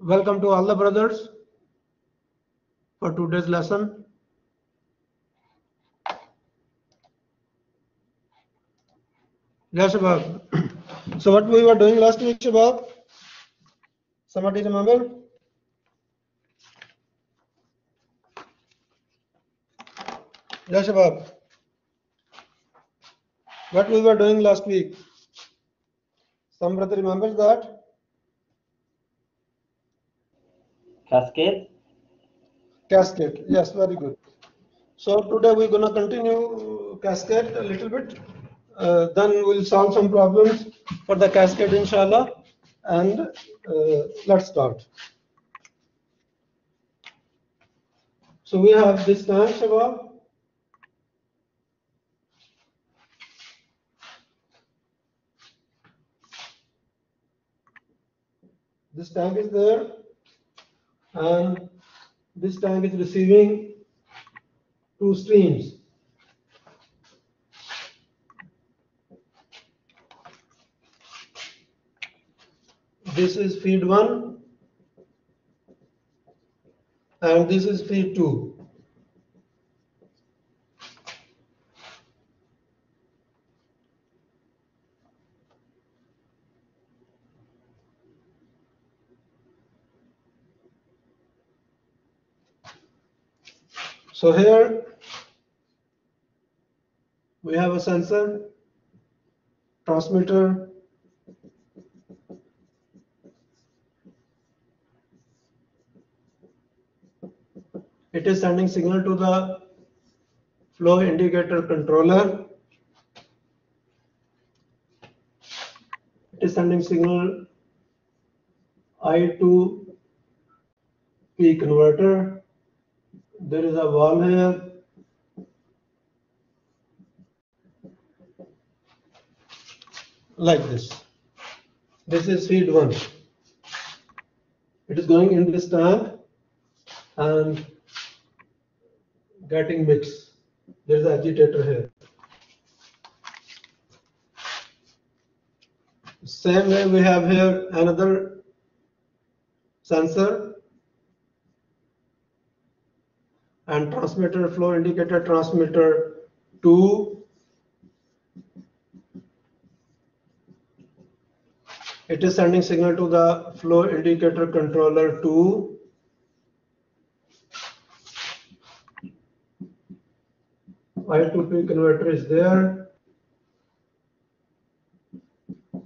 Welcome to all the brothers for today's lesson. Yeah, Shabab. So what we were doing last week, Shabab? Somebody remember? Yeah, Shabab. What we were doing last week? Some brother remembers that? Cascade? Cascade. Yes, very good. So today we're gonna continue cascade a little bit. Then we'll solve some problems for the cascade, inshallah. And let's start. So we have this tank, Shabab. This tank is there, and this tank is receiving two streams. This is feed 1 and this is feed 2. So here we have a sensor, transmitter, it is sending signal to the flow indicator controller. It is sending signal I to P converter. There is a valve here. Like this. This is feed 1. It is going in this tank and getting mixed. There is an agitator here. Same way we have here another sensor and transmitter, flow indicator transmitter 2. It is sending signal to the flow indicator controller 2. I2P converter is there,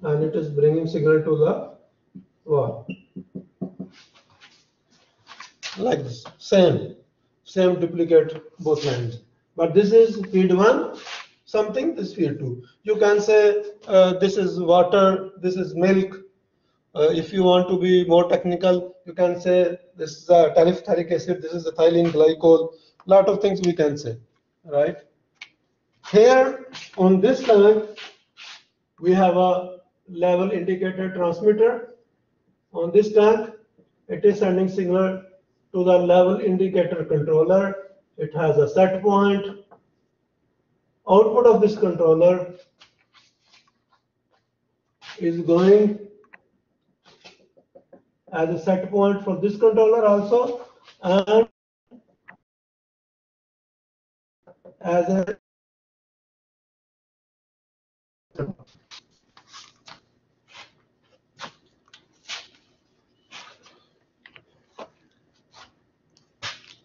and it is bringing signal to the valve. Like this, same duplicate both lines. But this is feed 1 something, this feed 2. You can say this is water, this is milk. If you want to be more technical, you can say this is a terephthalic acid, this is ethylene glycol. Lot of things we can say, right? Here on this tank, we have a level indicator transmitter. On this tank, it is sending signal to the level indicator controller. It has a set point. Output of this controller is going as a set point for this controller also, and as a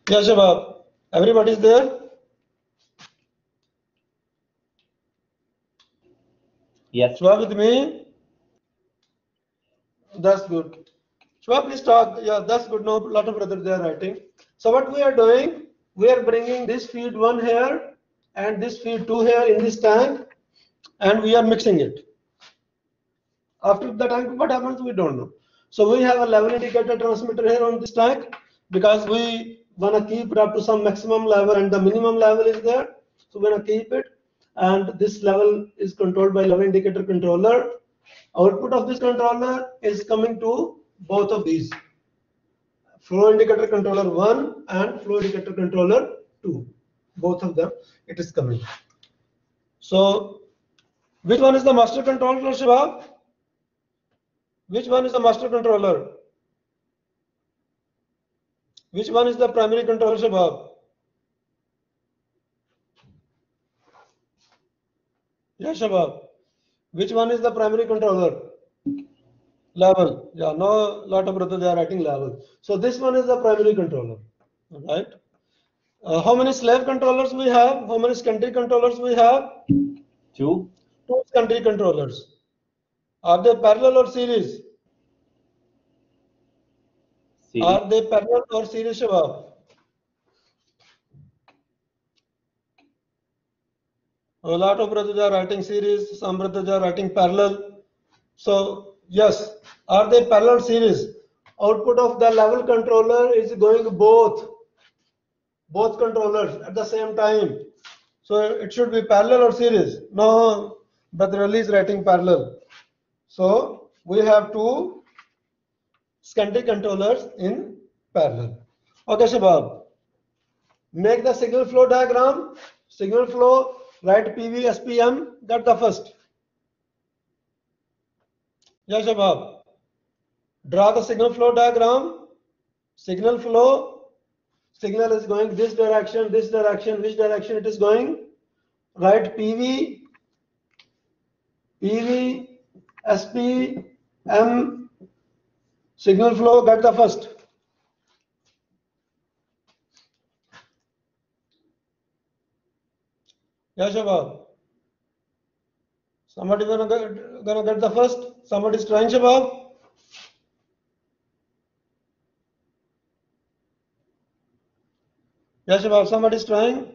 yeah, Shabab, everybody is there? Yes. Shabab with me? That's good. Shwab, please talk. Yeah, that's good. No, lot of brothers they are writing. So what we are doing, we are bringing this feed 1 here and this feed 2 here in this tank, and we are mixing it. After the tank, what happens, we don't know. So we have a level indicator transmitter here on this tank because we want to keep it up to some maximum level, and the minimum level is there. So we want to keep it, and this level is controlled by level indicator controller. Output of this controller is coming to both of these, flow indicator controller 1 and flow indicator controller 2. Both of them, it is coming. So which one is the master controller, Shabab? Which one is the master controller? Which one is the primary controller, Shabab? Yeah, Shabab. Which one is the primary controller? Level. Yeah, no, lot of brothers they are writing level. So this one is the primary controller. All right. How many slave controllers we have? How many secondary controllers we have? 2. Two secondary controllers. Are they parallel or series? Series. Are they parallel or series, Shabab? A lot of brothers are writing series, some brothers are writing parallel. So yes, are they parallel series? Output of the level controller is going both controllers at the same time. So it should be parallel or series. No, brother Ali is writing parallel. So we have two secondary controllers in parallel. Okay, Shabab. Make the signal flow diagram. Signal flow, write PV, SPM, get the first. Yeah, Shabab. Draw the signal flow diagram. Signal flow, signal is going this direction, which direction it is going. Write PV, SP, M, signal flow, get the first. Yeah, Shabab. Somebody gonna get the first? Somebody is trying, Shabab? Yeah, Shabab, somebody is trying?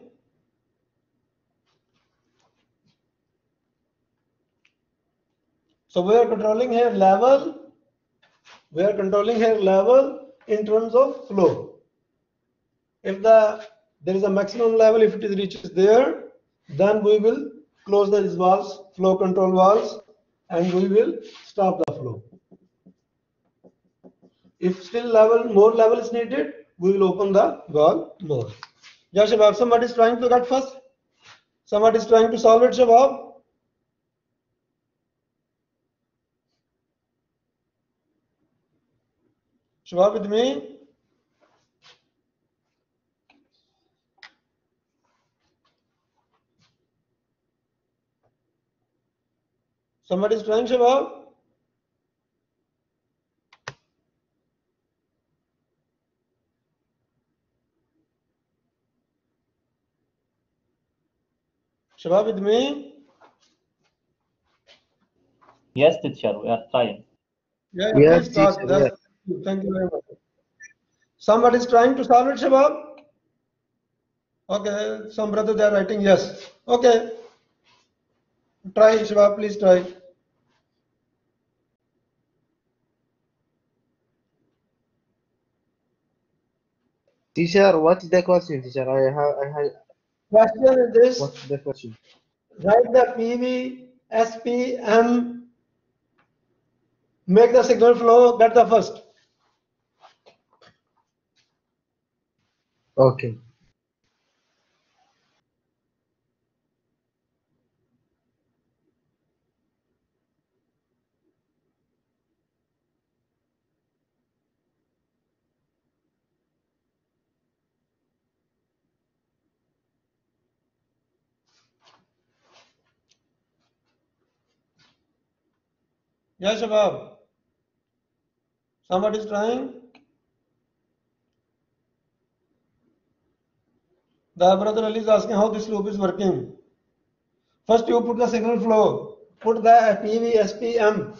So we are controlling here level. We are controlling here level in terms of flow. If there is a maximum level, if it reaches there, then we will close these valves, flow control valves, and we will stop the flow. If still more level is needed, we will open the valve more. Yeah, Shabab, somebody is trying to get first. Somebody is trying to solve it, Shabab. Shabab with me? Somebody is trying, Shabab? Shabab with me? Yes, teacher, we are trying. Yeah, Yes, please talk. teacher, yes. Thank you very much. Somebody is trying to solve it, Shabab? Okay, some brother they are writing yes. Okay, try, Shabab, please try. Teacher, what's the question, teacher? I Question is this: what's the question? write the PV, SP, M, make the signal flow, get the first. Okay. Yeah, Shabab. Somebody is trying. The brother Ali is asking how this loop is working. First, you put the signal flow, put the PV, SP, M.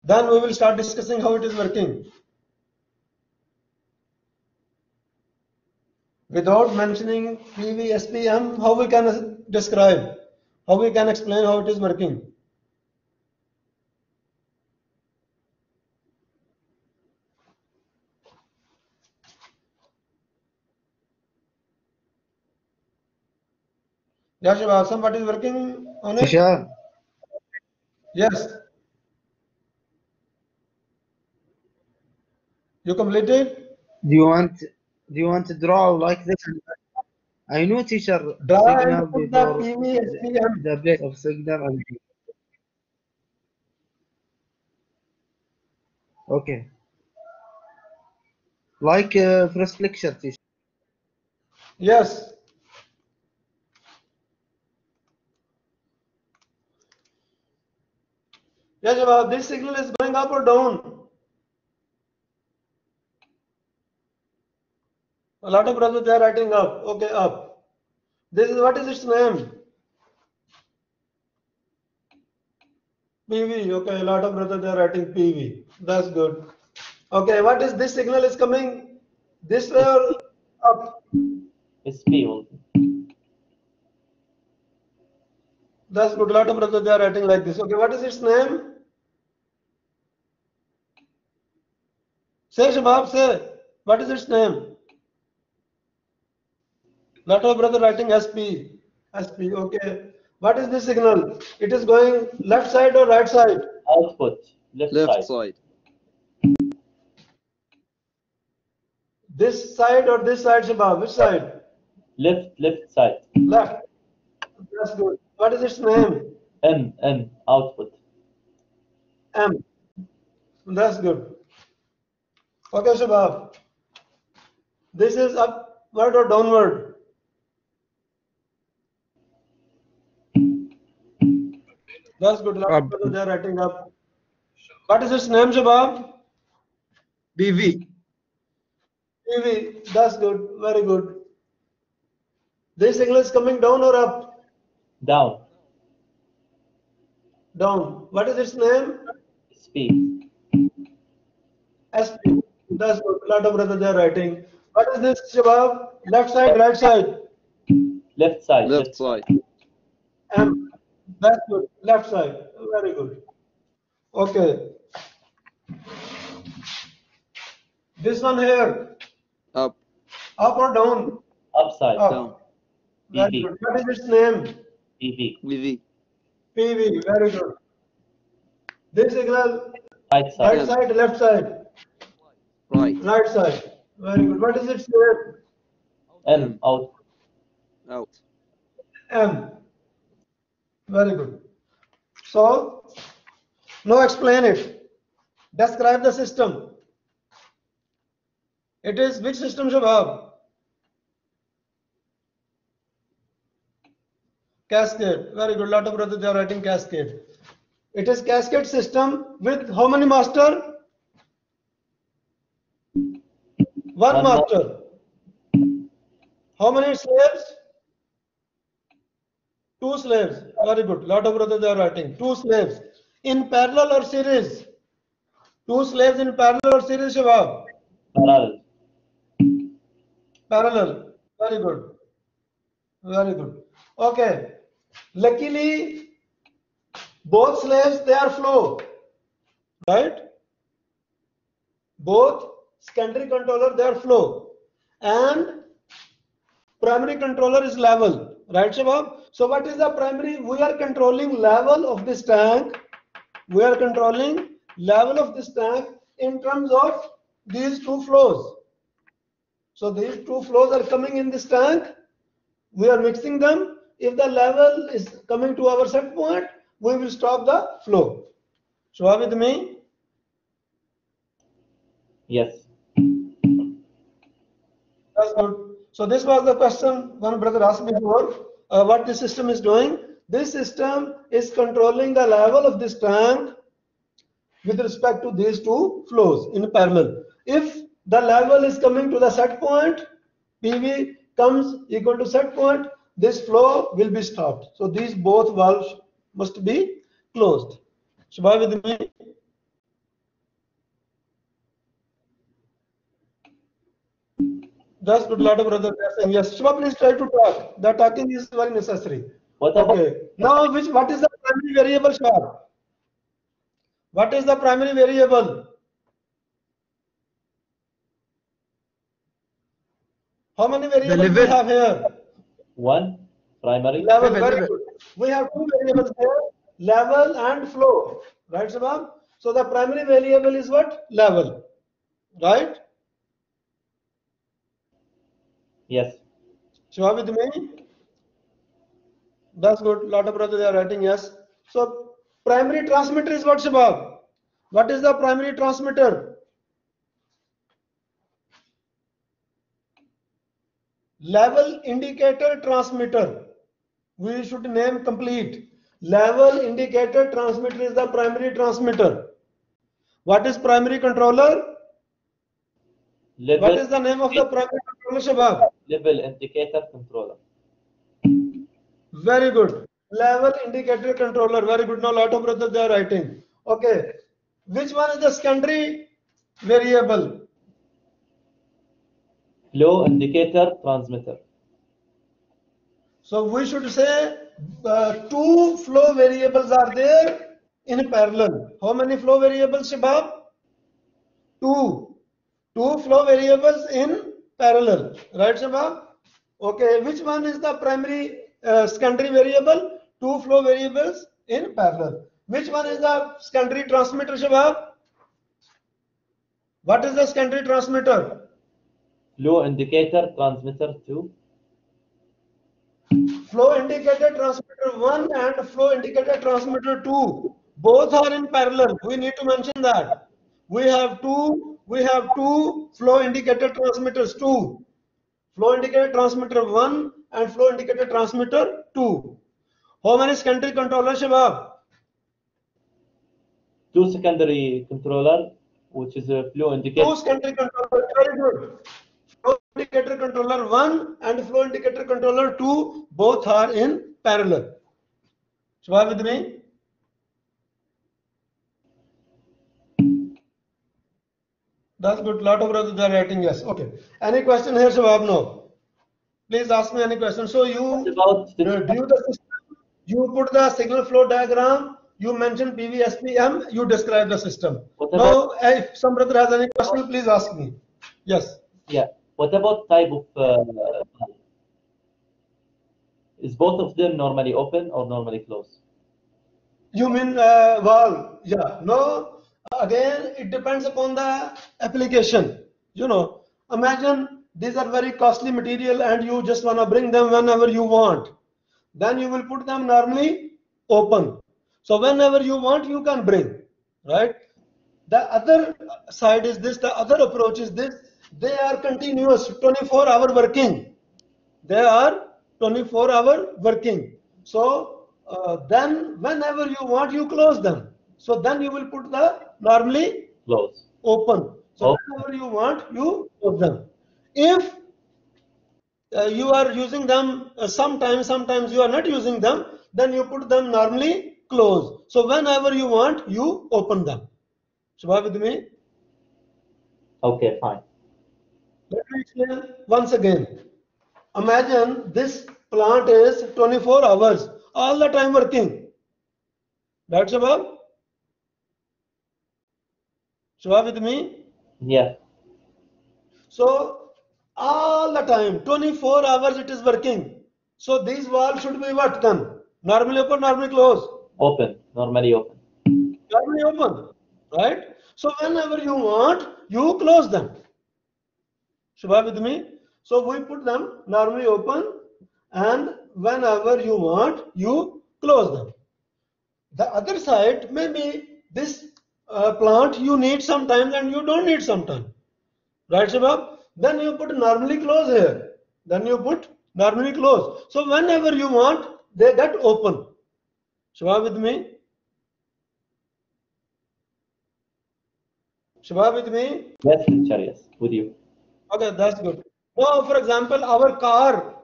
Then we will start discussing how it is working. Without mentioning PV, SP, M, how we can describe? How we can explain how it is working? Yeah, Shabab, somebody is working on it? Teacher, Yes. You completed? do you want to draw like this? I know, teacher, Draw signal and put the before PV, SP, M. the place of signal and okay. Like first lecture, teacher. Yes. Yes, Shabab, this signal is going up or down? A lot of brothers, they are writing up. Okay, up. This is, what is its name? PV. Okay, a lot of brothers, they are writing PV. That's good. Okay, what is this signal is coming this way or up? SP also. That's good. A lot of brothers, they are writing like this. Okay, what is its name? Say, Shabab, say. What is its name? Lot of brother writing SP. SP. Okay. What is this signal? It is going left side or right side? Output, left Left side. side. This side or this side, Shabab? Which side? Left side. Left. That's good. What is its name? M, output. M. That's good. Okay, Shabab. This is upward or downward? That's good. Lot of brothers, they are writing up. What is its name, Shabab? PV. PV. That's good. Very good. This signal is coming down or up? Down, Down. What is its name? SP. SP. That's good. A lot of brothers, they are writing. What is this, Shabab? Left side, right side? Left side. Left side. M. That's good. Left side. Very good. Okay. This one here, Up. up or down? Upside. Up. Down. Very PV. good. What is its name? PV. PV. PV. Very good. This signal, Right side. right side, left side? Right. Right side. Very good. What is its name? M, output. Out. M. Very good. So, now explain it. Describe the system. It is which system, Shabab? Cascade. Very good. Lot of brothers, they are writing cascade. It is cascade system with how many master? One One master. How many slaves? Two slaves. Very good. Lot of brothers, they are writing. Two slaves. In parallel or series? Two slaves in parallel or series, Shabab? Parallel. Parallel. Very good. Very good. Okay. Luckily, both slaves, they are flow. Right? Both secondary controller, they are flow. And primary controller is level. Right, Shabab? So what is the primary? We are controlling level of this tank. We are controlling level of this tank in terms of these two flows. So these two flows are coming in this tank. We are mixing them. If the level is coming to our set point, we will stop the flow. So are with me? Yes. That's good. So this was the question one brother asked before. What this system is doing? This system is controlling the level of this tank with respect to these two flows in parallel. If the level is coming to the set point, PV comes equal to set point, this flow will be stopped. So these both valves must be closed. Shabab with me? That's good. Lot of brothers are saying yes. Shabab, please try to talk. The talking is very necessary. What about Okay. Now, what is the primary variable, Shabab? What is the primary variable? How many variables we have here? one? Primary. Level. Very good. We have two variables here, level and flow. Right, Shabab? So the primary variable is what? Level. Right? Yes. Shabab with me? That's good. Lot of brothers are writing yes. So primary transmitter is what, Shabab? What is the primary transmitter? level indicator transmitter. We should name complete. Level indicator transmitter is the primary transmitter. What is primary controller? What Level, is the name of the primary controller, Shabab? level indicator controller. Very good. Level indicator controller. Very good. Now, lot of brothers they are writing. Okay. Which one is the secondary variable? Flow indicator transmitter. So we should say two flow variables are there in parallel. How many flow variables, Shabab? Two. Two flow variables in parallel. Right, Shabab? Okay. Which one is the primary secondary variable? Two flow variables in parallel. Which one is the secondary transmitter, Shabab? What is the secondary transmitter? Flow indicator transmitter 2. Flow indicator transmitter 1 and flow indicator transmitter 2. Both are in parallel. We need to mention that. We have two flow indicator transmitters, two. Flow indicator transmitter 1 and flow indicator transmitter 2. How many secondary controllers, Shabab? 2 secondary controller, which is a flow indicator. Two secondary controllers. Very good. Flow indicator controller 1 and flow indicator controller 2 both are in parallel. Shabab with me? That's good. Lot of brothers are writing yes. Okay. Any question here, Shabab? No. Please ask me any question. So you About do the system. You put the signal flow diagram. You mention PVSPM. You describe the system. What Now, if some brother has any question, please ask me. Yes. yeah. What about type of is both of them normally open or normally closed? You mean valve? Yeah. No. Again, it depends upon the application. You know, imagine these are very costly material and you just want to bring them whenever you want. Then you will put them normally open. So whenever you want, you can bring, right? The other side is this, the other approach is this. They are continuous, 24-hour working. They are 24-hour working. So then whenever you want, you close them. So then you will put the normally Close. open. So Open. whenever you want, you close them. If you are using them sometimes you are not using them, then you put them normally close. So whenever you want, you open them. Shabab with me? Okay, fine. Let me explain once again. Imagine this plant is 24 hours, all the time working. Right, Shabab? Shabab with me? Yeah. So all the time, 24 hours it is working. So these walls should be what then? Normally open, normally close. Open. Normally open. Normally open, right? So whenever you want, you close them. Shabab with me? So we put them normally open, and whenever you want, you close them. The other side, maybe this plant you need sometimes and you don't need sometimes. Right, Shabab? Then you put normally close here. Then you put normally close. So whenever you want, they get open. Shabab with me? Shabab with me? Yes, teacher, yes. With you. Okay, that's good. Now, for example, our car,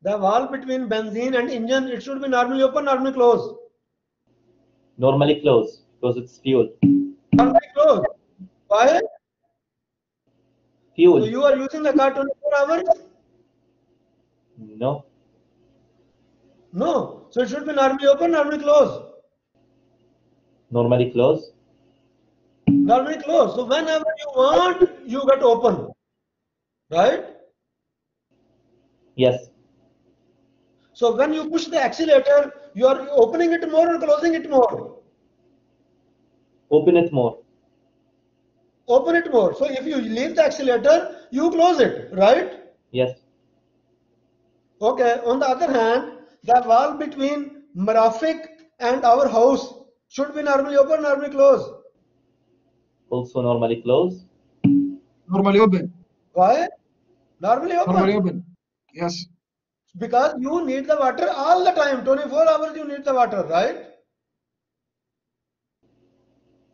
the valve between benzene and engine, it should be normally open, normally close. Normally close because it's fuel. Normally close. Why? So Fuel. you are using the car 24 hours? No. No. So it should be normally open, normally close. Normally close. Normally close. So whenever you want, you get open. Right? Yes. So when you push the accelerator, you are opening it more or closing it more? Open it more. Open it more. So if you leave the accelerator, you close it, right? Yes. Okay. On the other hand, the valve between Marafiq and our house should be normally open, normally close. Also normally close. Normally open. Why? Normally open. Normally open. Yes. Because you need the water all the time, 24 hours you need the water, right?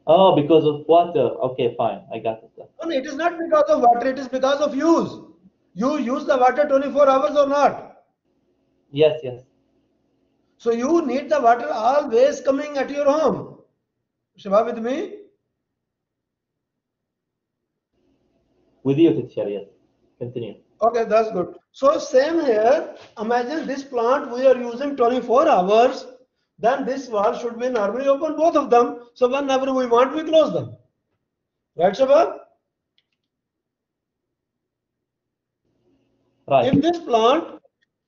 Oh, because of water. Okay, fine. I got it. No, it is not because of water, it is because of use. You use the water 24 hours or not. Yes, yes. So you need the water always coming at your home. Shiva with me? With you, teacher, yes. Continue. Okay, that's good. So same here, imagine this plant we are using 24 hours, then this valve should be normally open, both of them. So whenever we want, we close them. Right, Shabab? Right. If this plant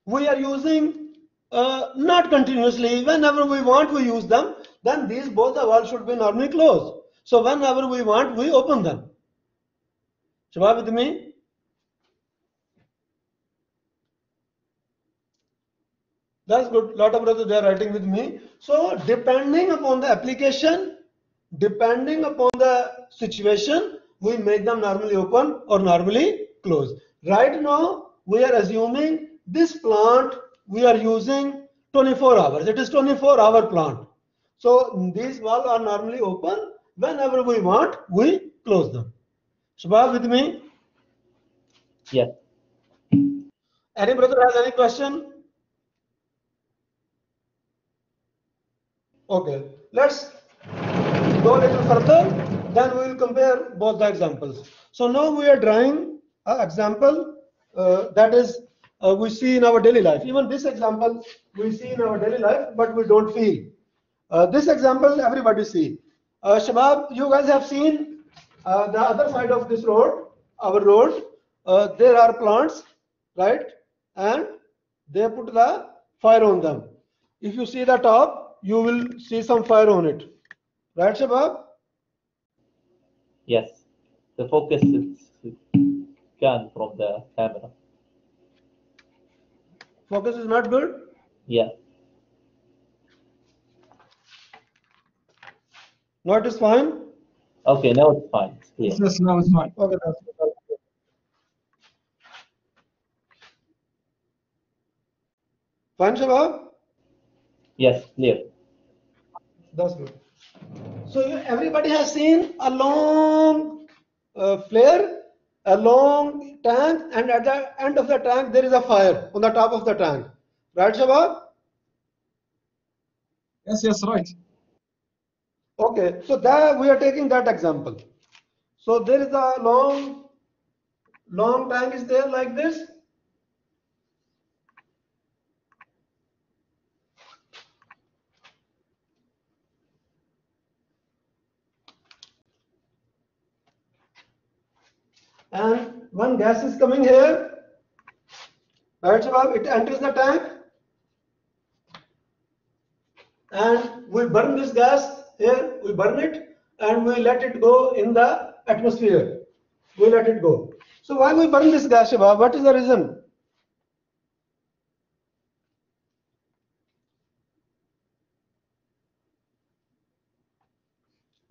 we are using not continuously, whenever we want, we use them, then these both the valves should be normally closed. So whenever we want, we open them. Shabab with me? That's good. Lot of brothers they are writing with me. So depending upon the application, depending upon the situation, we make them normally open or normally close. Right now, we are assuming this plant we are using 24 hours. It is 24-hour plant. So these valves are normally open. Whenever we want, we close them. Shabab with me? Yes. Any brother has any question? Okay, let's go a little further, then we will compare both the examples. So now we are drawing an example that is we see in our daily life. Even this example we see in our daily life, but we don't feel. This example everybody see. Shabab, you guys have seen the other side of this road, our road. There are plants, right? And they put the fire on them. If you see the top, you will see some fire on it. Right, Shabab? Yes. The focus is gone from the camera. Focus is not good. Yeah. No, it is fine. Okay, now it's fine. It's clear. Yes, now it's fine. Okay, that's good. Fine, Shabab? Yes, clear. That's good. So everybody has seen a long flare, a long tank, and at the end of the tank there is a fire on the top of the tank. Right, Shabab? Yes, right. Okay, so there we are taking that example. So there is a long tank is there like this. And one gas is coming here. Right, Shabab? It enters the tank. And we burn this gas here, we burn it, and we let it go in the atmosphere. We let it go. So why we burn this gas, Shabab? What is the reason?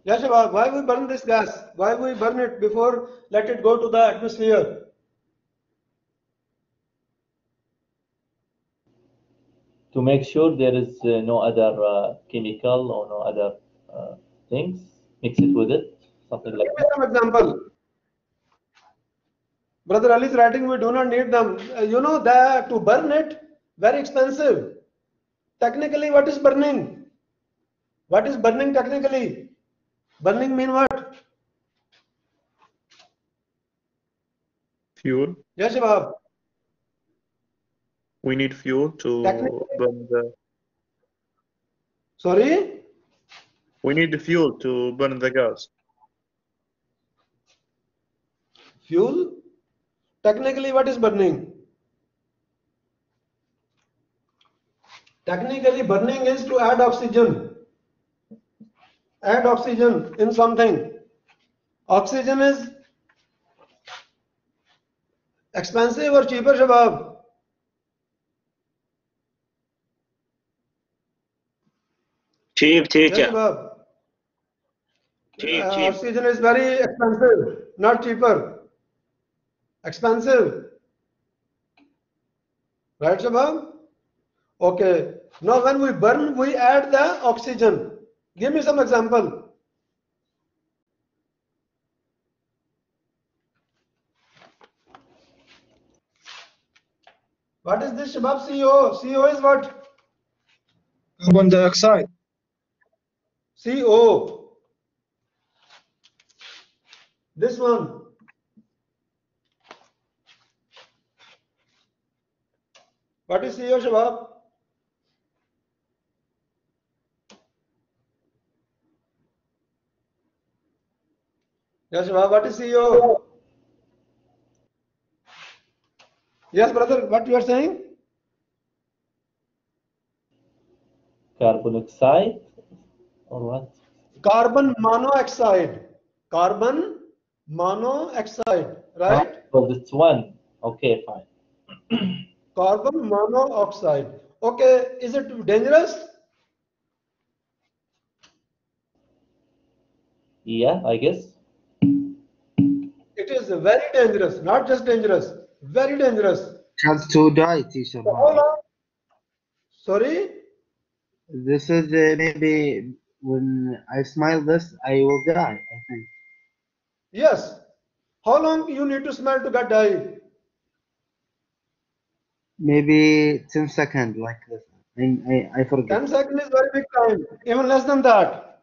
Yeah, Shabab, why we burn this gas? Why we burn it before let it go to the atmosphere? To make sure there is no other chemical or no other things, mix it with it, something like Give me that. some example. Brother Ali is writing, we do not need them. You know that to burn it, very expensive. Technically, what is burning? What is burning technically? Burning mean what? Fuel. Yes, Shabab. We need fuel to Technically, burn the. sorry? We need the fuel to burn the gas. Fuel? Technically, what is burning? Technically, burning is to add oxygen. Add oxygen in something. Oxygen is expensive or cheaper, Shabab? Cheap, Yes, teacher. Shabab. Cheap. Oxygen is very expensive, not cheaper. Expensive. Right, Shabab? Okay. Now when we burn, we add the oxygen. Give me some example. What is this, Shabab? CO. CO is what? Carbon dioxide. CO. This one. What is CO, Shabab? Yes, Shabab, what is CO? Yes, brother, what you are saying? Carbon oxide or what? Carbon monoxide. Carbon monoxide, right? Oh, this one. Okay, fine. Carbon monoxide. Okay, is it dangerous? Yeah, I guess. It is very dangerous, not just dangerous, very dangerous. Has to die, teacher. So how long? Sorry? This is maybe when I smell this, I will die, I think. Yes. How long you need to smell to get die? Maybe 10 seconds like this. I forget. 10 seconds is very big time, even less than that.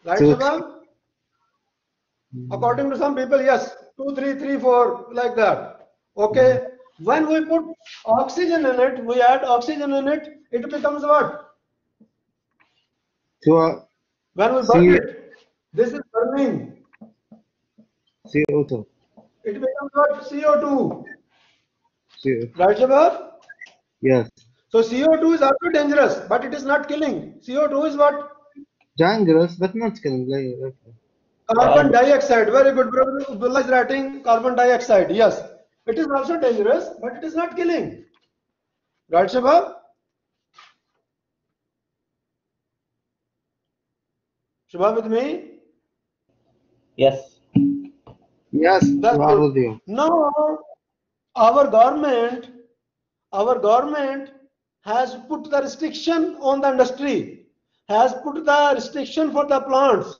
Right, So- Shabab? According to some people, yes, 2, 3, 3, 4, like that. Okay. When we put oxygen in it, we add oxygen in it, it becomes what? So, When we burn See- it, this is burning. CO2. It becomes what? CO2. CO2. Right, Shabab? Yes. So CO2 is also dangerous, but it is not killing. CO2 is what? Dangerous, but not killing. Like, Carbon dioxide. Very good, brother. Abdullah is writing carbon dioxide. Yes. It is also dangerous, but it is not killing. Right, Shabab? Shabab with me? Yes. yes, That's we are good. with you. Now, our government has put the restriction on the industry, has put the restriction for the plants.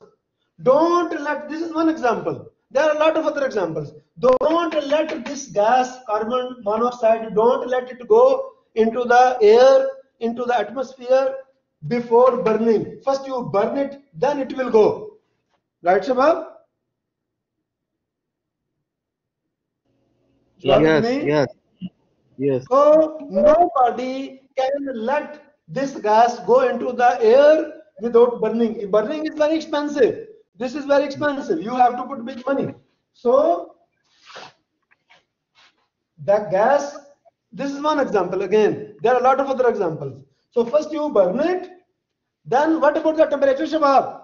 Don't let, this is one example. There are a lot of other examples. Don't let this gas, carbon monoxide, don't let it go into the air, into the atmosphere before burning. First you burn it, then it will go. Right, Shabab? Shabab Yes, with me? yes, yes. So nobody can let this gas go into the air without burning. Burning is very expensive. This is very expensive. You have to put big money. So the gas, this is one example again. There are a lot of other examples. So first you burn it. Then what about the temperature, Shabab?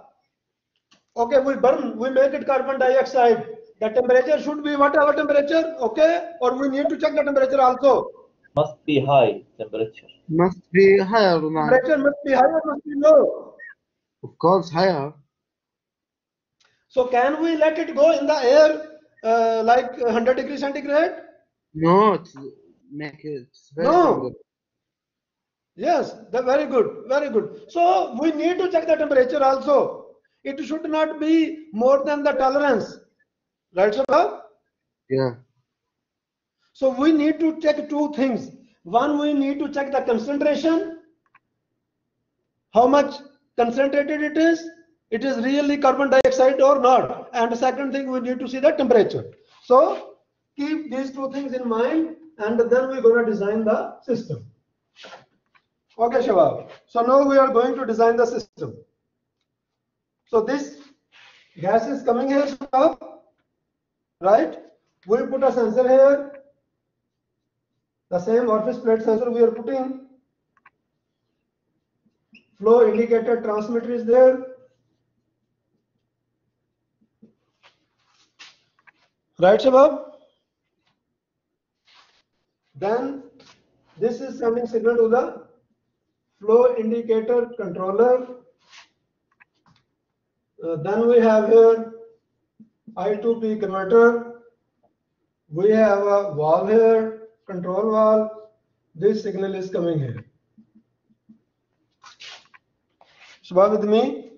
Okay, we burn, we make it carbon dioxide. The temperature should be whatever temperature, okay? Or we need to check the temperature also. Must be high temperature. Must be higher, man. Temperature must be high or must be low. Of course, higher. So can we let it go in the air like 100 degrees centigrade? No, it's make it very No. longer. Yes, very good, very good. So we need to check the temperature also. It should not be more than the tolerance. Right, Shabab? Yeah. So we need to check two things. One, we need to check the concentration, how much concentrated it is. It is really carbon dioxide or not. And the second thing, we need to see the temperature. So keep these two things in mind, and then we're going to design the system. Okay, Shabab. So now we are going to design the system. So this gas is coming here, Shabab, right? We put a sensor here. The same orifice plate sensor we are putting. Flow indicator transmitter is there. Right, Shabab? Then this is sending signal to the flow indicator controller. Then we have here I2P converter. We have a valve here, control valve. This signal is coming here. Shubha with me?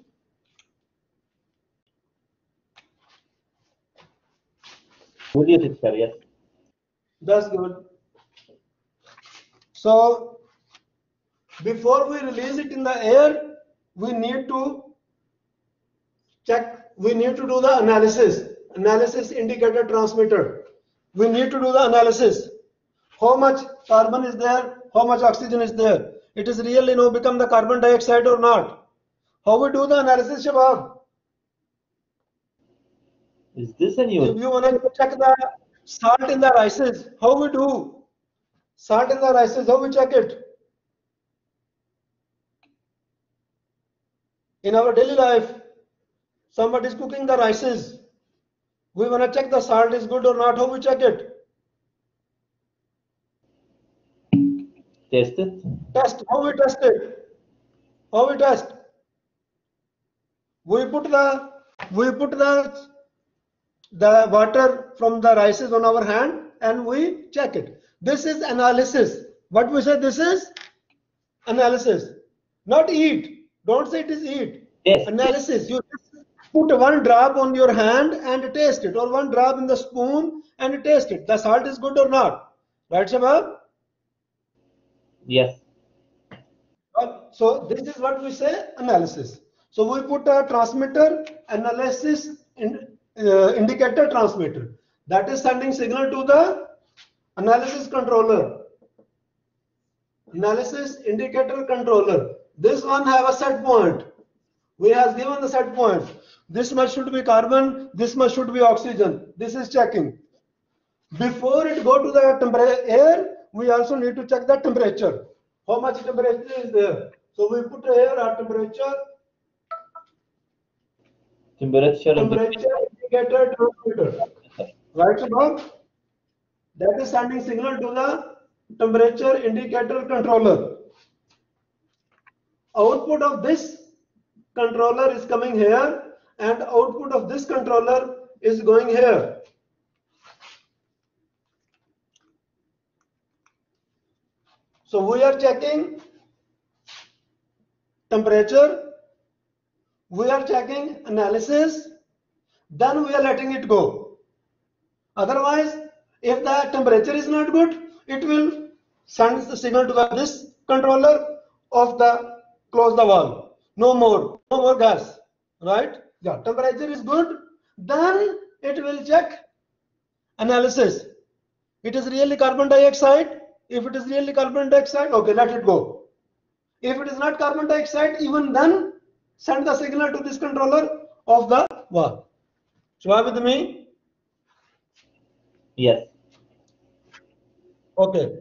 Will you teacher? Yes. That's good. So before we release it in the air, we need to check, we need to do the analysis indicator transmitter. We need to do the analysis. How much carbon is there? How much oxygen is there? It is really now become the carbon dioxide or not? How we do the analysis, Shabab? Is this a If new? you want to check the salt in the rices, how we do? Salt in the rices, how we check it? In our daily life, somebody is cooking the rices. We want to check the salt is good or not. How we check it? Taste it? Test. How we test it? How we test? We put the water from the rices on our hand and we check it. This is analysis. What we say, this is analysis. Not eat. Don't say it is eat. Yes. Analysis. You just put one drop on your hand and taste it, or one drop in the spoon and taste it. The salt is good or not. Right, Shabab? Yes. So this is what we say, analysis. So we put a transmitter, analysis indicator transmitter. That is sending signal to the analysis controller. Analysis indicator controller. This one have a set point. We have given the set point. This much should be carbon, this much should be oxygen. This is checking. Before it go to the air, we also need to check the temperature. How much temperature is there? So we put here our temperature Temperature indicator transmitter. Right, Shabab? That is sending signal to the temperature indicator controller. Output of this controller is coming here and output of this controller is going here. So we are checking temperature, we are checking analysis, then we are letting it go. Otherwise, if the temperature is not good, it will send the signal to this controller of the close the valve. No more gas, right? Yeah, temperature is good, then it will check analysis. It is really carbon dioxide. If it is really carbon dioxide, okay, let it go. If it is not carbon dioxide, even then send the signal to this controller of the valve. So are with me? Yes. Okay.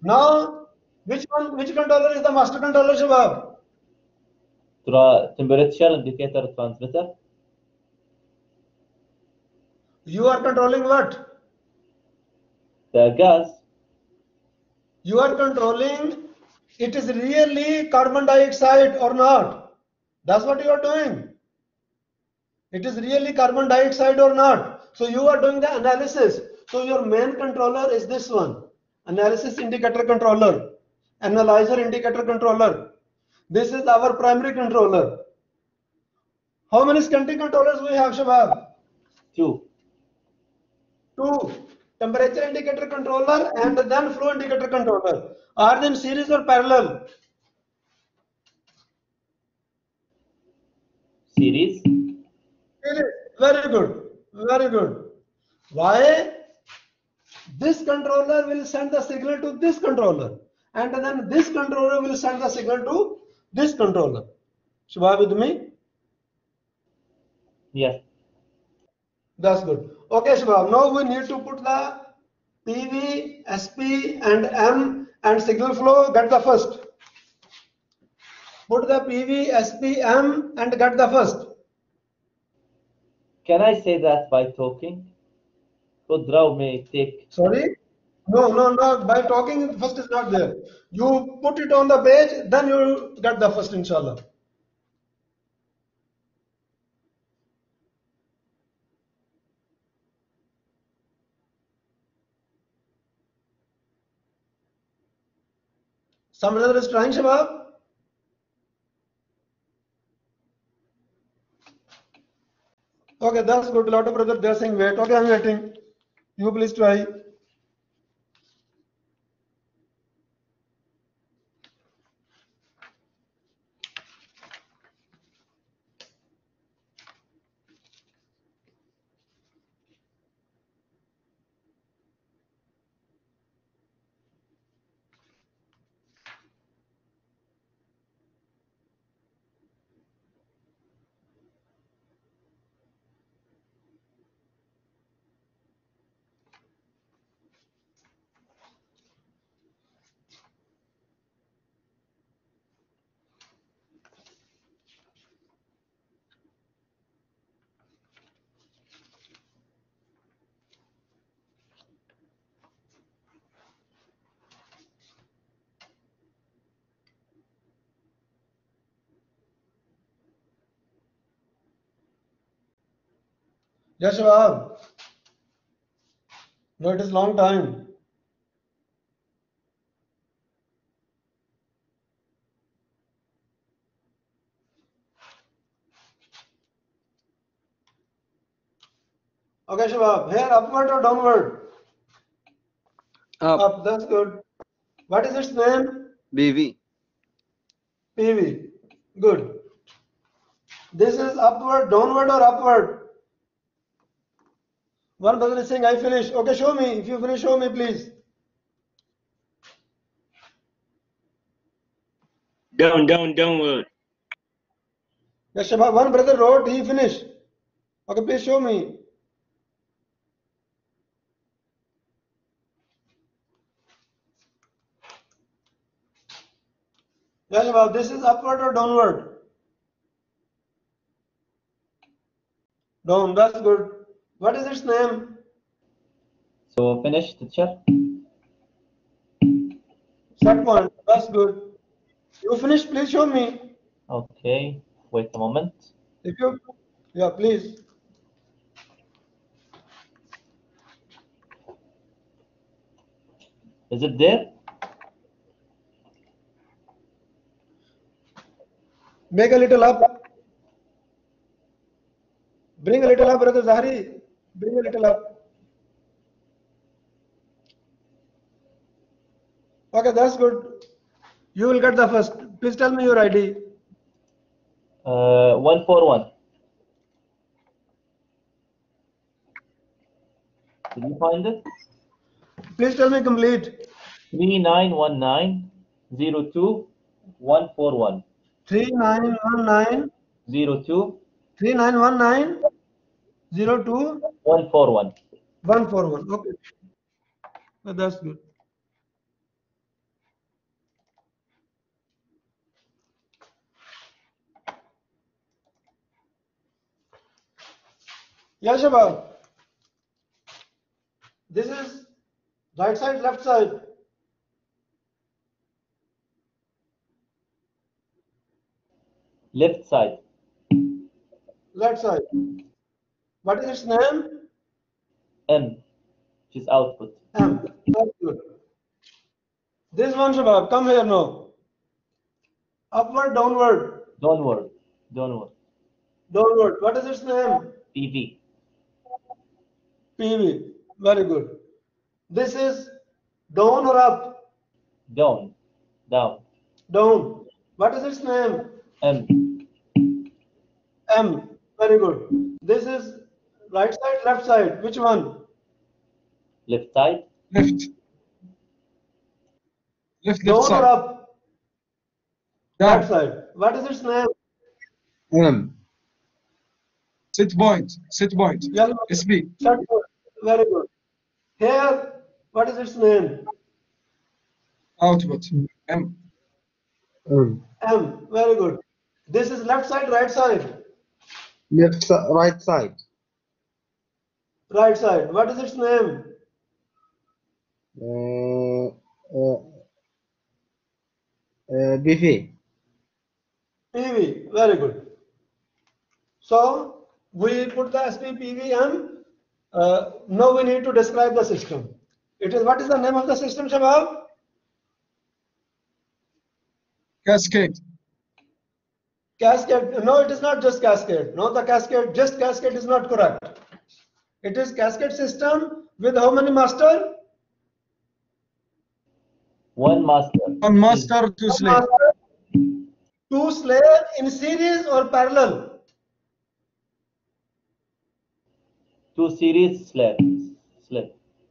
Now, which controller is the master controller, Shabab? Temperature indicator transmitter. You are controlling what? The gas. You are controlling it is really carbon dioxide or not. That's what you are doing. It is really carbon dioxide or not. So you are doing the analysis. So your main controller is this one. Analysis indicator controller. Analyzer indicator controller. This is our primary controller. How many scanty controllers we have, Shabab? 2. 2. Temperature indicator controller and then flow indicator controller. Are they in series or parallel? Series. Series. Very good. Very good. Why? This controller will send the signal to this controller, and then this controller will send the signal to this controller. Shubha with me? Yes. That's good. Okay, Shubha. Now we need to put the PV, SP, and M and signal flow. Get the first. Put the PV, SP, M and get the first. Can I say that by talking? Could draw may take. Sorry? No. By talking, first is not there. You put it on the page, then you get the first, inshallah. Some brother is trying, Shabab? Okay, that's good. A lot of brothers, they're saying wait. Okay, I'm waiting. You please try. Yes, Shabab. No, it is long time. Okay, Shabab. Here, upward or downward? Up. Up. That's good. What is its name? BV. PV. Good. This is upward, downward, or upward? One brother is saying, I finish. Okay, show me. If you finish, show me, please. Downward. Yes, Shabab. One brother wrote, he finished. Okay, please show me. Yes, Shabab. This is upward or downward? Down. That's good. What is its name? So finish, teacher. Set point. That's good. You finish, please show me. Okay, wait a moment. If you, yeah, please. Is it there? Make a little up. Bring a little up, brother Zahri. Bring a little up. Okay, that's good. You will get the first. Please tell me your ID. 141. Did you find it? Please tell me complete. 391902 141. 3919 02 3919 02 141. 141. Okay, that's good. Yeah, Shabab. This is right side, left side. Left side. Left side. What is its name? M, which is output. M. That's good. This one, Shabab, come here now. Upward, downward. Downward. Downward. Downward. What is its name? PV. PV. Very good. This is down or up? Down. Down. Down. What is its name? M. M. Very good. This is right side, left side. Which one? Left side. Left. Left Down or side. up? Left Down. side. What is its name? M. Set point. Set point. Yes. SB. Very good. Here, what is its name? Output. M. M. M. Very good. This is left side, right side. Right side. Right side. What is its name? BV. PV. Very good. So we put the SP, PV, M. Now we need to describe the system. It is, what is the name of the system, Shabab? Cascade. Cascade. No, it is not just cascade. No, the cascade, just cascade is not correct. It is cascade system with how many master? One master. One master, two One slave. master, two slave in series or parallel? Two series slaves.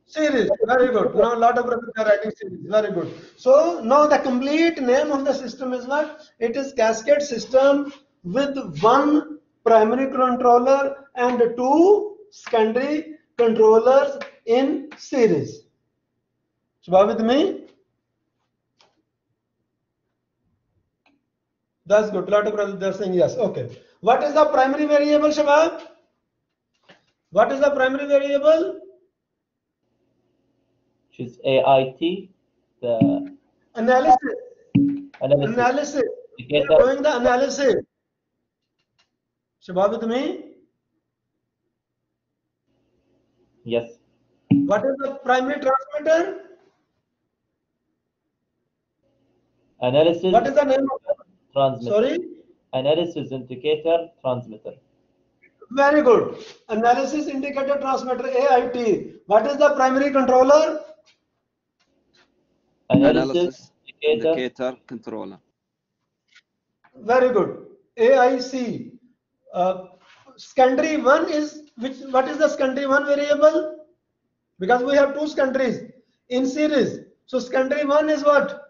Series. Very good. Now a lot of brothers are writing series. Very good. So now the complete name of the system is what? It is cascade system with one primary controller and two secondary controllers in series. Shabab with me? That's good. Lot of brothers are saying yes. Okay. What is the primary variable, Shabab? What is the primary variable? Which is AIT, the Analysis. analysis. Analysis. We Indicator. are doing the analysis. Shabab with me? Yes. What is the primary transmitter? Analysis. What is the name of the Transmitter. sorry? Analysis indicator transmitter. Very good. Analysis indicator transmitter AIT. What is the primary controller? Analysis indicator. indicator controller. Very good. AIC. Secondary one is what is the secondary one variable? Because we have two secondaries in series. So secondary one is what?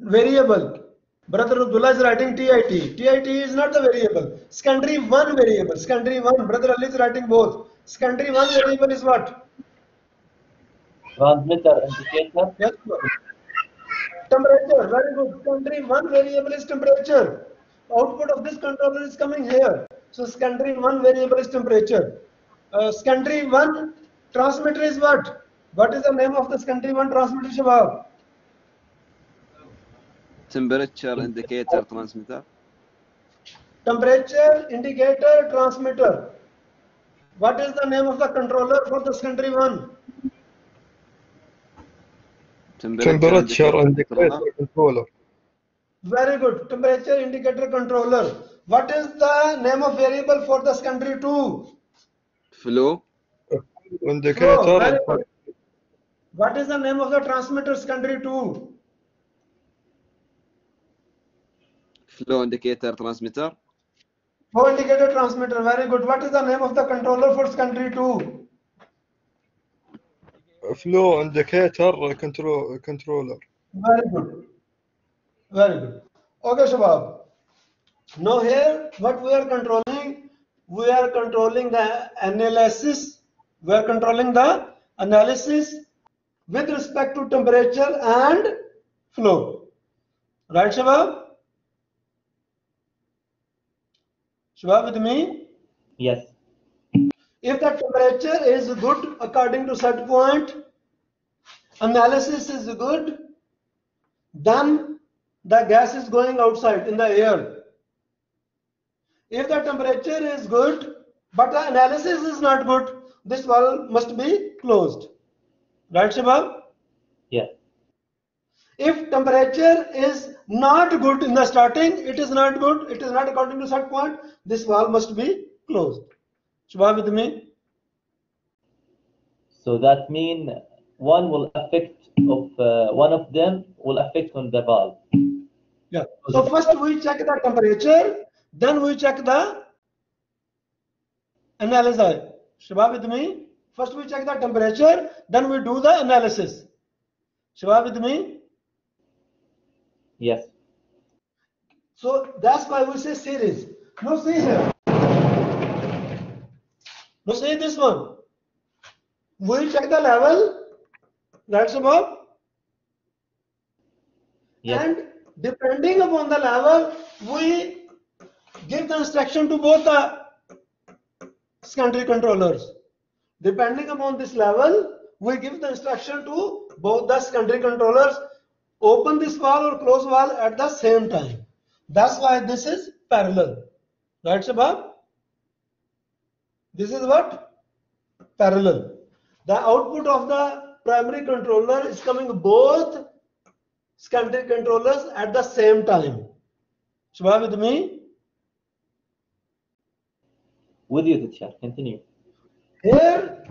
Variable. Brother Abdullah is writing TIT. TIT is not the variable. Secondary one variable. Secondary one. Brother Ali is writing both. Secondary one variable is what? Transmitter indicator. Yes. Temperature. Very good. Secondary one variable is temperature. Output of this controller is coming here. So secondary one variable is temperature. Secondary one transmitter is what? What is the name of the secondary one transmitter, Shabab? Temperature indicator transmitter. Temperature indicator transmitter. What is the name of the controller for the secondary one? Temperature indicator controller. Very good. Temperature indicator controller. What is the name of variable for the secondary two? Flow. Indicator. Flow. Very good. What is the name of the transmitter secondary two? Flow indicator transmitter. Flow indicator transmitter. Very good. What is the name of the controller for secondary two? Flow indicator controller. Very good. Very good. Okay, Shabab. Now here, what we are controlling? We are controlling the analysis. We are controlling the analysis with respect to temperature and flow. Right, Shabab? Shabab with me? Yes. If the temperature is good according to set point, analysis is good, then the gas is going outside in the air. If the temperature is good, but the analysis is not good, this valve must be closed. Right, Shabab? Yeah. If temperature is not good in the starting, it is not good, it is not according to set point, this valve must be closed. Shabab with me? So that means one will affect one of them will affect on the valve. Yeah. So first we check the temperature, then we check the analysis. Shabab with me? First we check the temperature, then we do the analysis. Shabab with me? Yes. So that's why we say series. Now see here. Now see this one. We check the level. That's above. Yes. And depending upon the level, we give the instruction to both the secondary controllers. Depending upon this level, we give the instruction to both the secondary controllers. Open this valve or close valve at the same time. That's why this is parallel. Right, Shabab? This is what? Parallel. The output of the primary controller is coming both secondary controllers at the same time. Shubha, with me? With you, teacher. Continue. Here,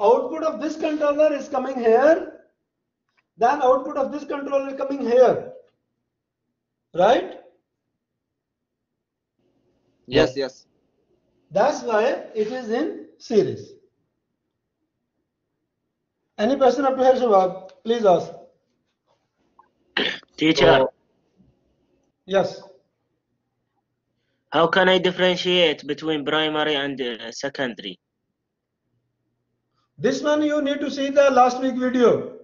output of this controller is coming here, then output of this controller is coming here, right? Yes, yes. That's why it is in series. Any question up to here, Shubha? Please ask. Teacher, Yes. how can I differentiate between primary and secondary? This one you need to see the last week video.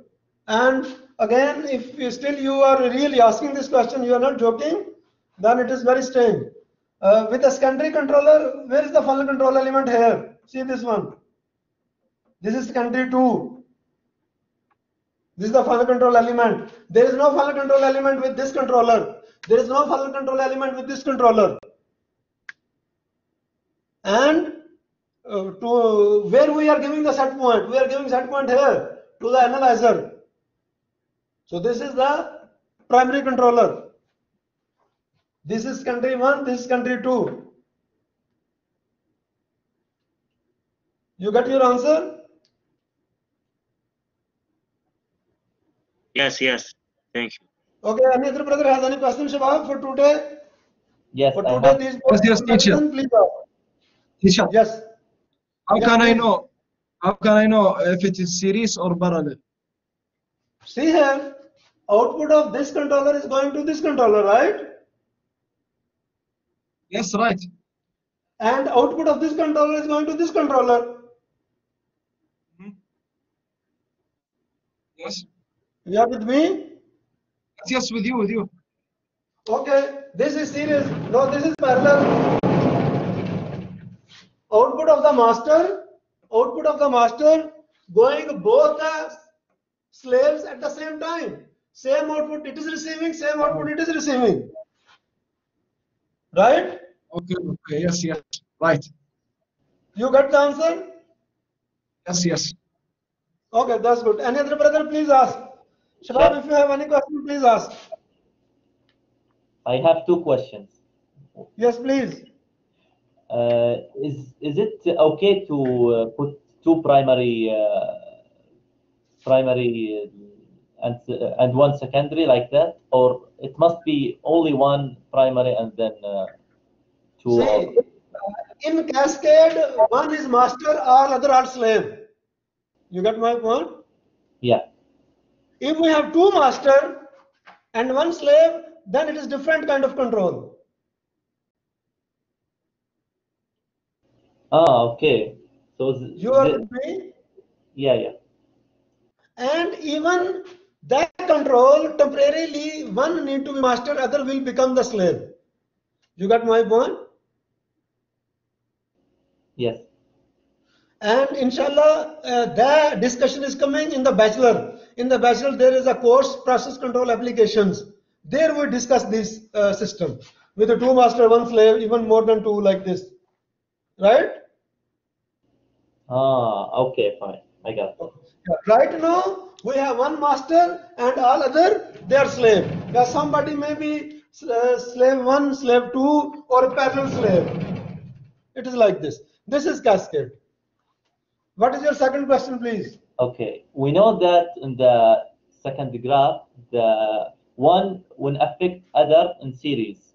And again, if you are really asking this question, you are not joking, then it is very strange. With a secondary controller, where is the funnel control element here? See this one. This is secondary 2. This is the funnel control element. There is no funnel control element with this controller. There is no funnel control element with this controller. And to where we are giving the set point, we are giving set point here to the analyzer. So this is the primary controller. This is country 1, this is country 2. You got your answer? Yes, yes. Thank you. Okay, any other brother has any questions Shabab for today? Yes, For I today, have. these Yes, teacher. please ask. Teacher, Yes. how Yes, can I please. know? How can I know if it is series or parallel? See here, output of this controller is going to this controller, right? Yes, right. And output of this controller is going to this controller. Yes. You are with me? Yes, with you. Okay, this is series. No, this is parallel. Output of the master going both the slaves at the same time. Same output it is receiving, same output it is receiving. Right? Okay, yes, right. You got the answer? Yes. Okay, that's good. Any other brother, please ask. Shabab, if you have any question, please ask. I have 2 questions. Yes, please. Is it okay to put 2 primary and 1 secondary like that, or it must be only 1 primary and then 2? See, in cascade, one is master, all other are slave. You got my point? Yeah. If we have 2 master and 1 slave, then it is different kind of control. Okay. So You are with me? yeah. And even that control, temporarily, one need to be master, other will become the slave. You got my point? Yes. And inshallah, the discussion is coming in the bachelor. In the bachelor, there is a course, process control applications. There we discuss this system with a 2 master, 1 slave, even more than 2 like this. Right? Okay, fine. I got it. Right now, we have 1 master and all other, they are slave. Now, somebody may be slave 1, slave 2, or a parallel slave. It is like this. This is cascade. What is your second question, please? Okay. We know that in the second graph, the one will affect other in series.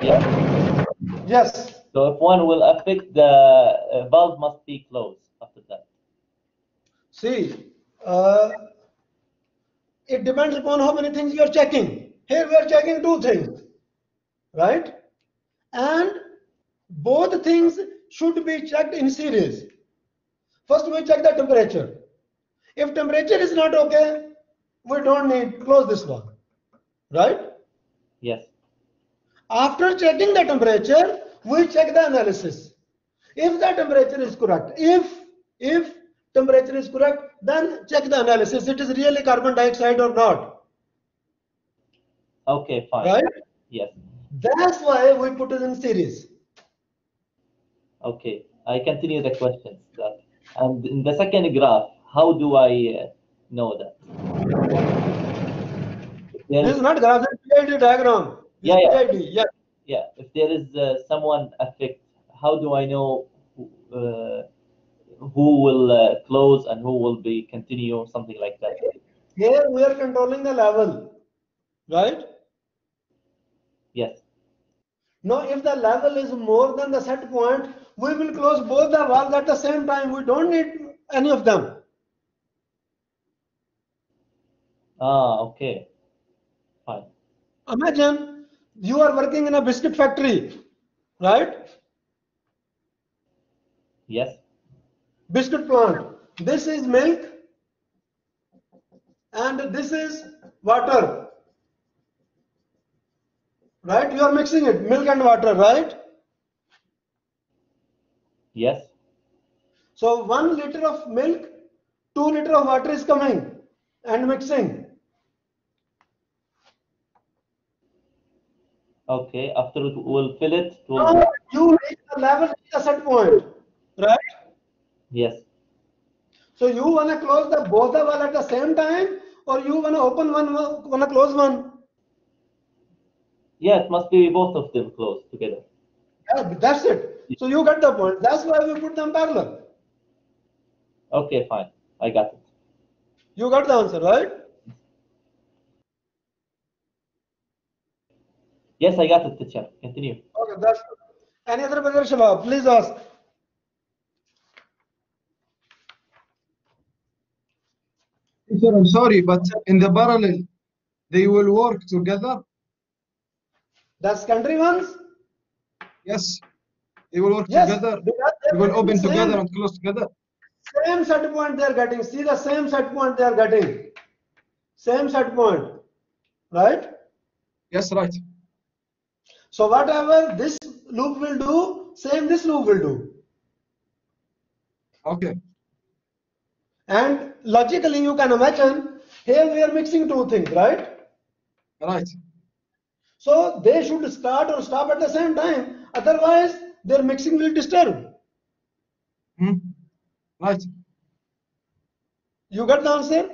Yeah. Yes. So if one will affect, the valve must be closed after that. See, it depends upon how many things you are checking. Here we are checking 2 things, right? And both things should be checked in series. First, we check the temperature. If temperature is not okay, we don't need to close this one, right? Yes. After checking the temperature, we check the analysis. If the temperature is correct, if temperature is correct, then check the analysis. It is really carbon dioxide or not. Okay, fine. Right? Yes. That's why we put it in series. Okay. I continue the questions. And in the second graph, how do I know that? there This is, is not graph, this is PID diagram. This Yeah, is yeah. PID, yeah. yeah, if there is someone affect, how do I know who will close and who will be continue, something like that? Here we are controlling the level, right? Yes. Now, if the level is more than the set point, we will close both the valves at the same time. We don't need any of them. Ah, okay. Fine. Imagine you are working in a biscuit factory, right? Yes. Biscuit plant. This is milk and this is water, right? You are mixing it, milk and water, right? Yes. So 1 liter of milk, 2 liter of water is coming and mixing. Okay. After it will fill it. It will, Now you reach the level at the set point, right? yes. So you wanna close the both the valve at the same time, or you wanna open one, wanna close one? Yeah, it must be both of them closed together. Yeah, that's it. So you get the point. That's why we put them parallel. Okay, fine. I got it. You got the answer, right? Yes, I got it, teacher. Continue. Okay, that's good. Any other brother Shabab, please ask. Teacher, I'm sorry, but in the parallel, they will work together. The secondary ones? Yes, they will work Yes, together. because They will they're open getting together and close together. same set point they are getting. See the same set point they are getting. Same set point, right? Yes, right. So whatever this loop will do, same this loop will do. Okay. And logically, you can imagine here we are mixing two things, right? Right. So they should start or stop at the same time. Otherwise, their mixing will disturb. Hmm. Right. You got the answer?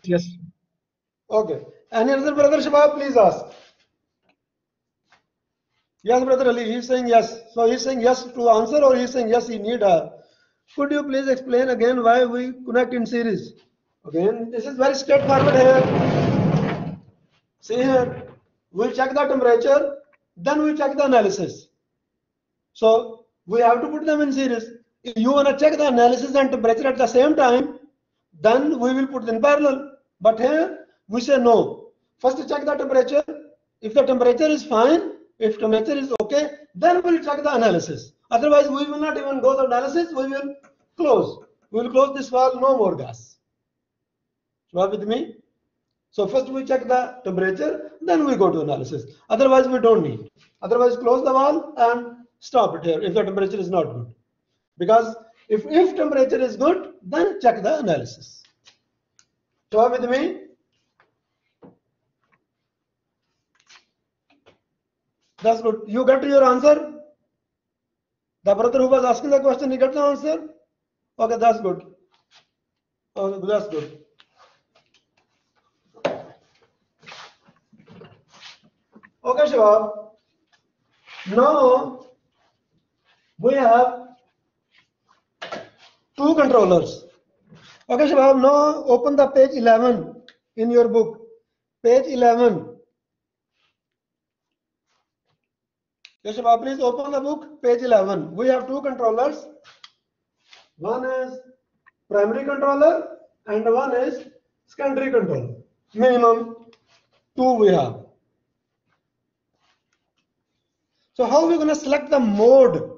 Yes. Okay. Any other brother Shabab, please ask. Yes, brother Ali, he's saying yes. So he's saying yes to answer, or he's saying yes, he need a. Could you please explain again why we connect in series? Again, this is very straightforward here. See here, we check the temperature, then we check the analysis. So we have to put them in series. If you want to check the analysis and temperature at the same time, then we will put them in parallel. But here we say no. First check the temperature. If the temperature is fine, if temperature is okay, then we'll check the analysis. Otherwise, we will not even go to analysis. We will close. We will close this valve. No more gas. You are with me? So first we check the temperature, then we go to analysis. Otherwise, we don't need. Otherwise, close the valve and stop it here if the temperature is not good. Because if temperature is good, then check the analysis. You are with me? That's good. You got your answer? The brother who was asking the question, he got the answer? Okay, that's good. Okay, that's good. Okay, Shabab. Now we have two controllers. Okay, Shabab, now open the page 11 in your book. Page 11. Yes, Shabab, please open the book, page 11. We have two controllers. One is primary controller and one is secondary controller. Minimum two we have. So how are we going to select the mode?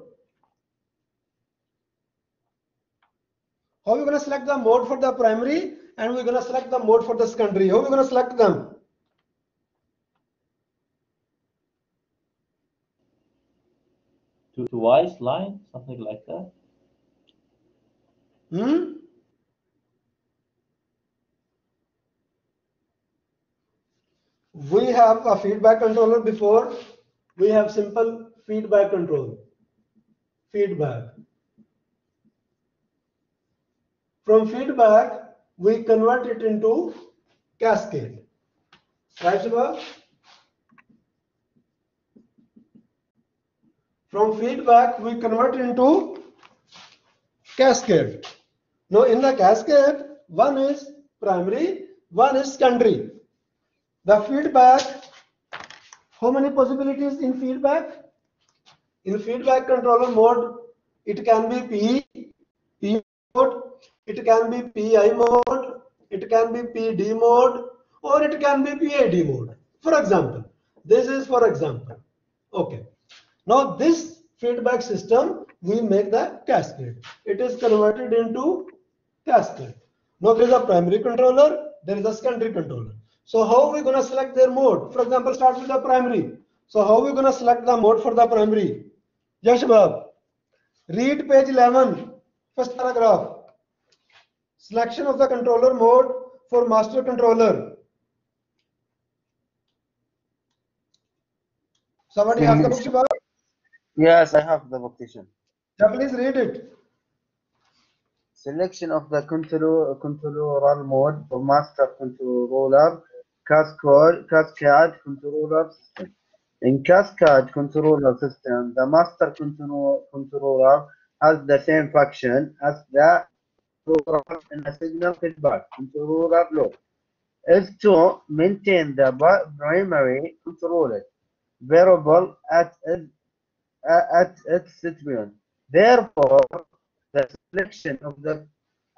How are we going to select the mode for the primary and we're going to select the mode for the secondary? How are we going to select them? Twice line, something like that. We have a feedback controller before. We have simple feedback control. Feedback. From feedback, we convert it into cascade. Right, Shiva? From feedback, we convert into cascade. Now, in the cascade, one is primary, one is secondary. The feedback, how many possibilities in feedback? In feedback controller mode, it can be P mode, it can be PI mode, it can be PD mode, or it can be PID mode. For example, this is for example. Okay. Now this feedback system, we make the cascade. It is converted into cascade. Now there is a primary controller, there is a secondary controller. So how are we going to select their mode? For example, start with the primary. So how are we going to select the mode for the primary? Yes, Bab. Read page 11, first paragraph. Selection of the controller mode for master controller. Somebody has the book, Shabab? Yes, I have the book, teacher. Yeah, please read it. Selection of the controller mode for master controller, cascade controller system. In cascade controller system, the master controller has the same function as the controller in a signal feedback controller loop, is to maintain the primary controller variable at its situation. Therefore, the selection of the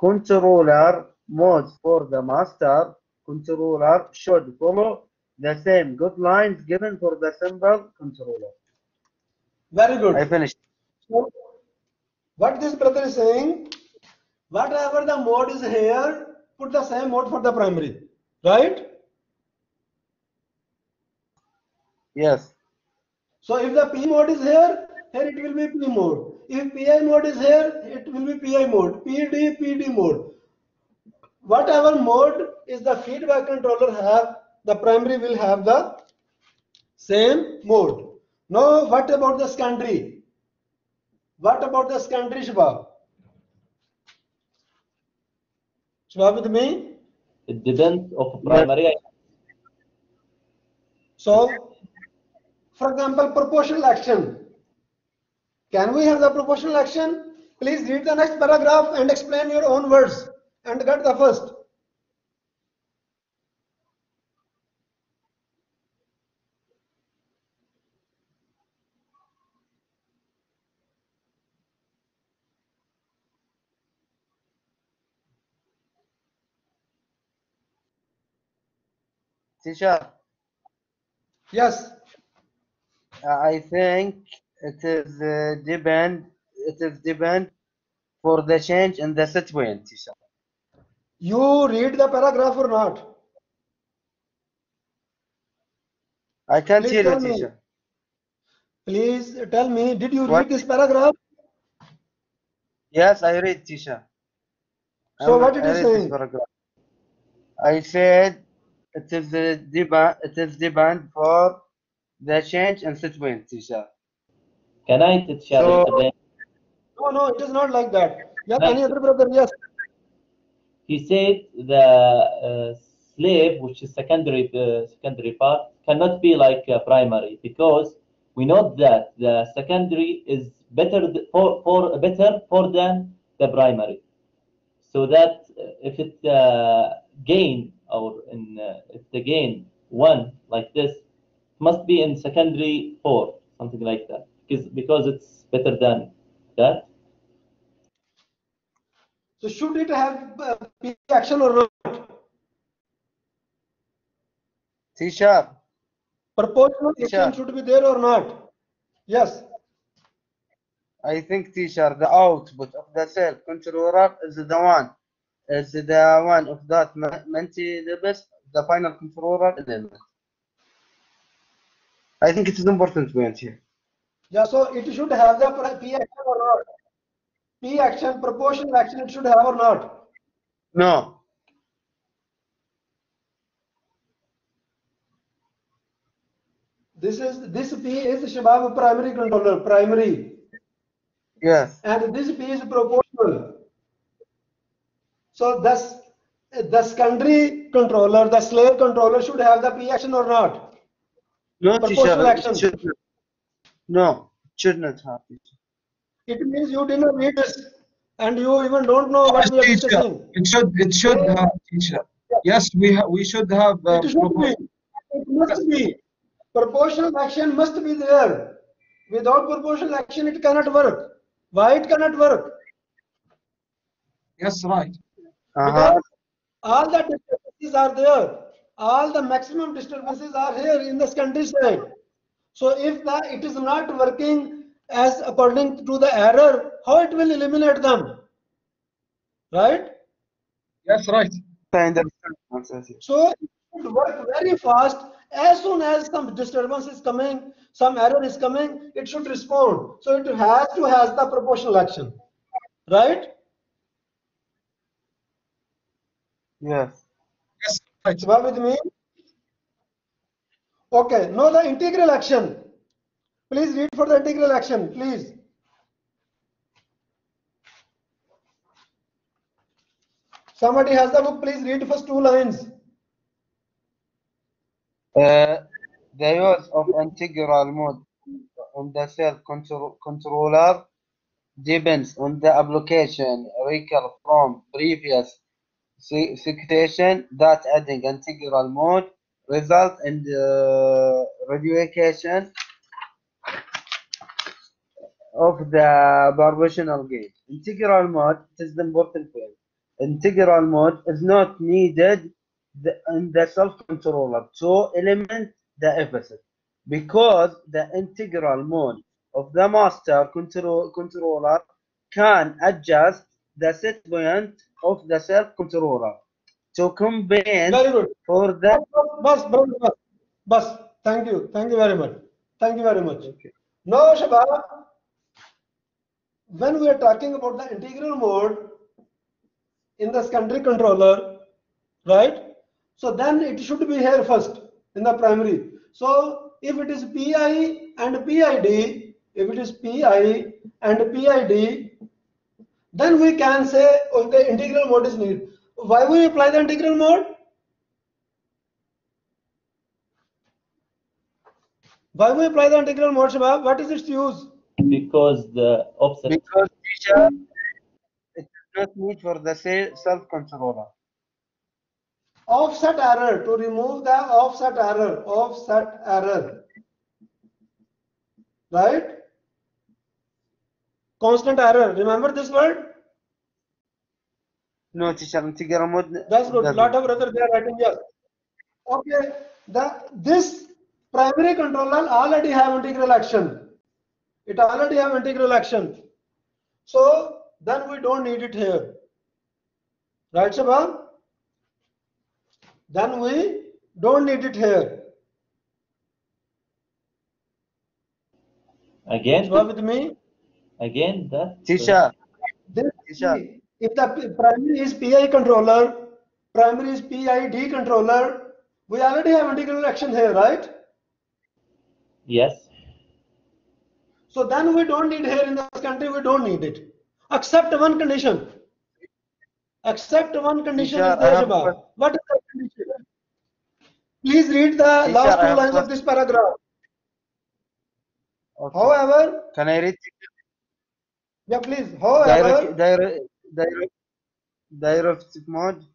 controller modes for the master controller should follow the same guidelines given for the simple controller. Very good. I finished. So, what this brother is saying, whatever the mode is here, put the same mode for the primary, right? Yes. So if the P mode is here it will be P mode. If PI mode is here, it will be PI mode. PD mode. Whatever mode is the feedback controller have, the primary will have the same mode. Now, what about the secondary? What about the secondary, Shabab? Shabab with me? It depends of primary. So, for example, proportional action. Can we have the proportional action? Please read the next paragraph and explain your own words and get the first. Teacher. Yes. I think it is depend for the change in the situation, teacher. You read the paragraph or not? I can't Please hear you, tell me. teacher. Please tell me, did you What? read this paragraph? Yes, I read, teacher. So what did I you read say? this paragraph. I said it is depend for the change in situation, teacher. Can I teacher So- explain? No, it is not like that. Yes, any other brother? Yes. He said the slave, which is secondary part, cannot be like primary, because we know that the secondary is better than the primary. So that if it gain or if the gain 1 like this, must be in secondary 4, something like that, because it's better than that. So should it have P action or not? Teacher. Proportional action should be there or not? Yes. I think, teacher, the output of the cell controller is the one of that the final controller element. I think it is important point here. Yeah, so it should have the P action or not? P action, proportional action, it should have or not? No. This P is Shabab primary controller, primary. Yes. And this P is proportional. So thus the secondary controller, the slave controller should have the P action or not? No, Proportional teacher. action. It should not. No, it should not have. Teacher. It means you did not read this and you even don't know what Yes, we are teacher. discussing. It should have, teacher. Yes, we should have. It should be. It must be. Proportional action must be there. Without proportional action, it cannot work. Why it cannot work? Yes, right. Because all the disturbances are there. All the maximum disturbances are here in the secondary side. So if it is not working as according to the error, how it will eliminate them? Right? Yes, right. I understand. So it should work very fast. As soon as some disturbance is coming, some error is coming, it should respond. So it has to have the proportional action. Right? Yes. Yes, right. Are you with me? Okay, now the integral action. Please read for the integral action, please. Somebody has the book, please read first 2 lines. The use of integral mode on the cell controller depends on the application. Recall from previous citation that adding integral mode results in the reduction of the proportional gain. Integral mode is the important point. Integral mode is not needed in the self-controller to eliminate the deficit because the integral mode of the master controller can adjust the set point of the self-controller to combine Very good. for the Bas. Thank you very much. Thank you very much. Okay. Now, Shabab, when we are talking about the integral mode in the secondary controller, right? So then it should be here first in the primary. So if it is PI and PID, if it is PI and PID, then we can say, okay, integral mode is needed. Why we apply the integral mode? Why we apply the integral mode, Shabab? What is its use? Because the offset. Because teacher, it is not need for the self-controller. Offset error, to remove the offset error, right? Constant error, remember this word? No, teacher, integral mode. That's good. Lot of brothers they are writing yes. Okay, this primary controller already have integral action. It already have integral action. So then we don't need it here. Right, Shabab? Then we don't need it here. Again? Shabab with me? Again, that. Teacher. If the primary is PI controller, primary is PID controller, we already have integral action here, right? Yes. So then we don't need here in this country, we don't need it. Except one condition. Except one condition is there, Shabab. What is that condition? Please read the last 2 lines of this paragraph. Okay. However, can I read? Yeah, please. However, directive mode.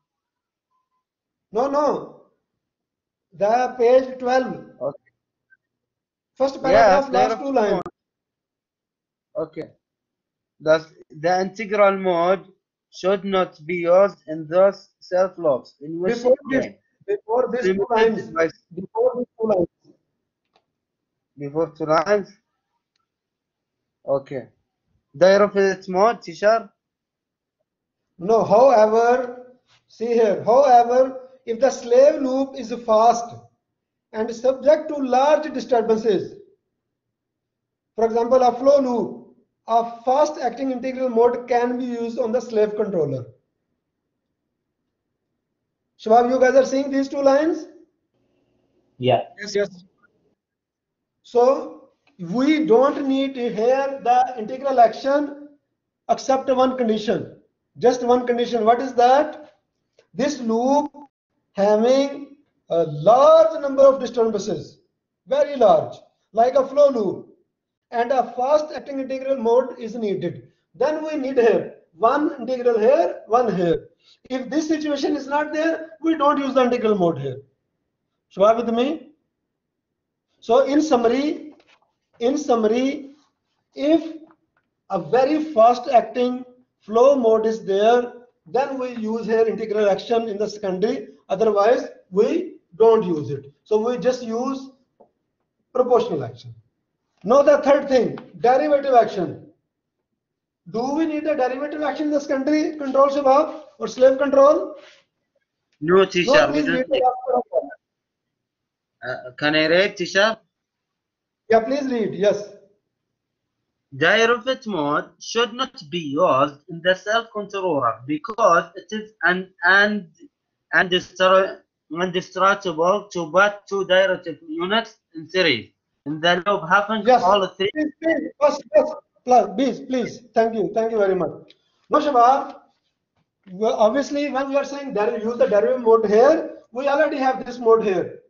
No. The page 12. Okay. First paragraph, last 2 lines. Okay. Thus, the integral mode should not be used in those self-loops in which before these 2 lines. Before 2 lines. Okay. Directive mode, teacher. No, however, see here, however, if the slave loop is fast and subject to large disturbances, for example, a flow loop, a fast acting integral mode can be used on the slave controller. Shabab, you guys are seeing these 2 lines? Yeah. Yes. So we don't need here the integral action except one condition. Just one condition. What is that? This loop having a large number of disturbances, very large, like a flow loop, and a fast acting integral mode is needed. Then we need here one integral here, one here. If this situation is not there, we don't use the integral mode here. So are with me? So in summary, if a very fast acting flow mode is there, then we use here integral action in the secondary. Otherwise, we don't use it. So we just use proportional action. Now the third thing, derivative action. Do we need a derivative action in the secondary control, Shabab, or slave control? No, teacher. No, We please don't read need. Can I read, teacher? Yeah, please read. Yes. Derivative mode should not be used in the self-controller because it is indestructible to put two derivative units in series. In the loop happens Yes. all three. Please. Thank you very much. Now, Shabab, well, obviously, when we are saying use the derivative mode here, we already have this mode here.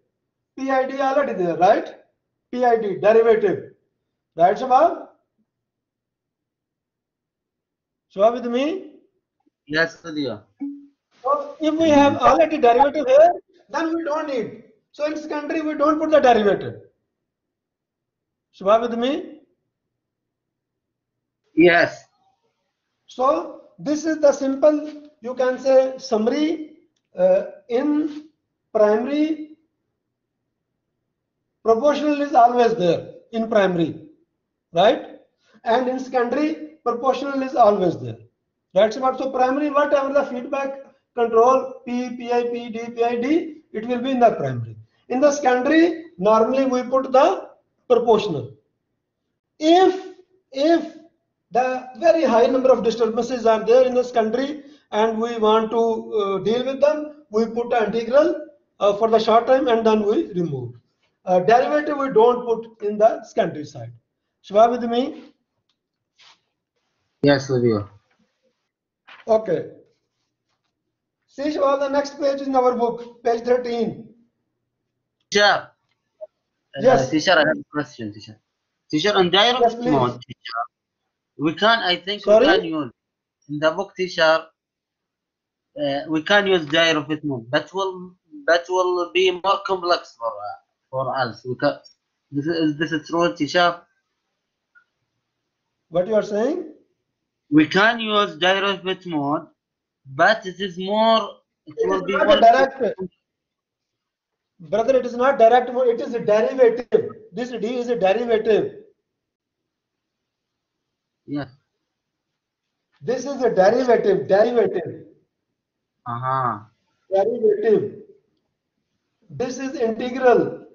PID already there, right? PID, derivative. Right, Shabab? Shabab with me? Yes, with you. So if we have already derivative here, then we don't need. So in secondary, we don't put the derivative. Shabab with me? Yes. So this is the simple, you can say, summary. In primary, proportional is always there in primary, right? And in secondary, proportional is always there. That's about. So primary, whatever the feedback control, P, PI, PD, PID, it will be in the primary. In the secondary, normally we put the proportional. If the very high number of disturbances are there in the secondary and we want to deal with them, we put an integral for the short time and then we remove. Derivative we don't put in the secondary side. Shubha with me? Yes, with you. Okay. See Shubha, the next page in our book, page 13. Teacher. Yes. Teacher, I have a question, teacher. Teacher, on derivative Yes, mode, teacher, we can, I think Sorry? we can use, in the book, teacher, we can use derivative mode. That will be more complex for us. We can, this is true, teacher? What you are saying? We can use derivative mode, but it is more, it It will is be not more. a direct. Brother, it is not direct mode, it is a derivative. This D is a derivative. Yeah. This is a derivative. Derivative. This is integral.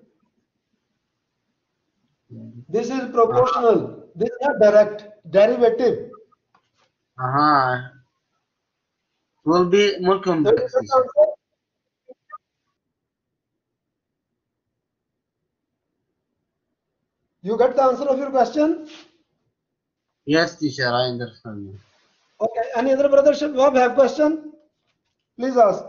This is proportional. This is not direct. Derivative. Will be more complex, teacher. You got the answer of your question? Yes, teacher, I understand you. Okay. Any other brother should have question? Please ask.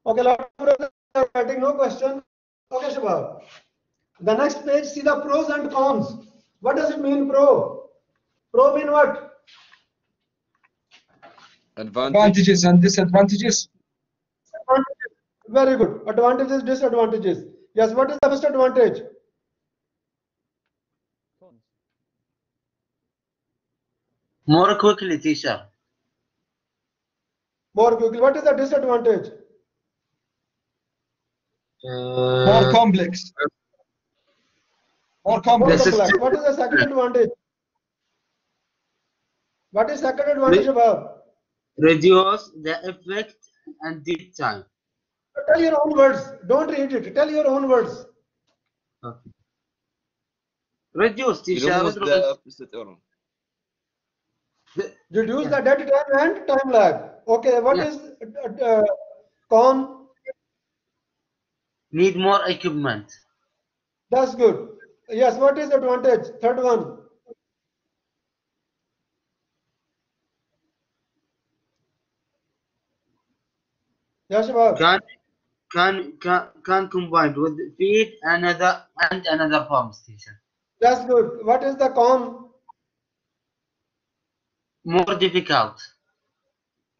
Okay, lot of brothers are writing no question. Okay, Shabab. The next page, see the pros and cons. What does it mean, pro? Pro mean what? Advantages and disadvantages. Very good. Advantages, disadvantages. Yes, what is the first advantage? More quickly, teacher. More quickly. What is the disadvantage? More complex. More complex. What is the second advantage? What is second advantage about? Reduce the effect and deep time. Tell your own words. Don't read it. Tell your own words. Okay. Reduce, teacher. Reduce the opposite error. Reduce the dead time and time lag. Okay, what is con? Need more equipment. That's good. Yes, what is advantage? Third one. Yeah, Shabab. Can combined with feed another pump station. That's good. What is the con? More difficult.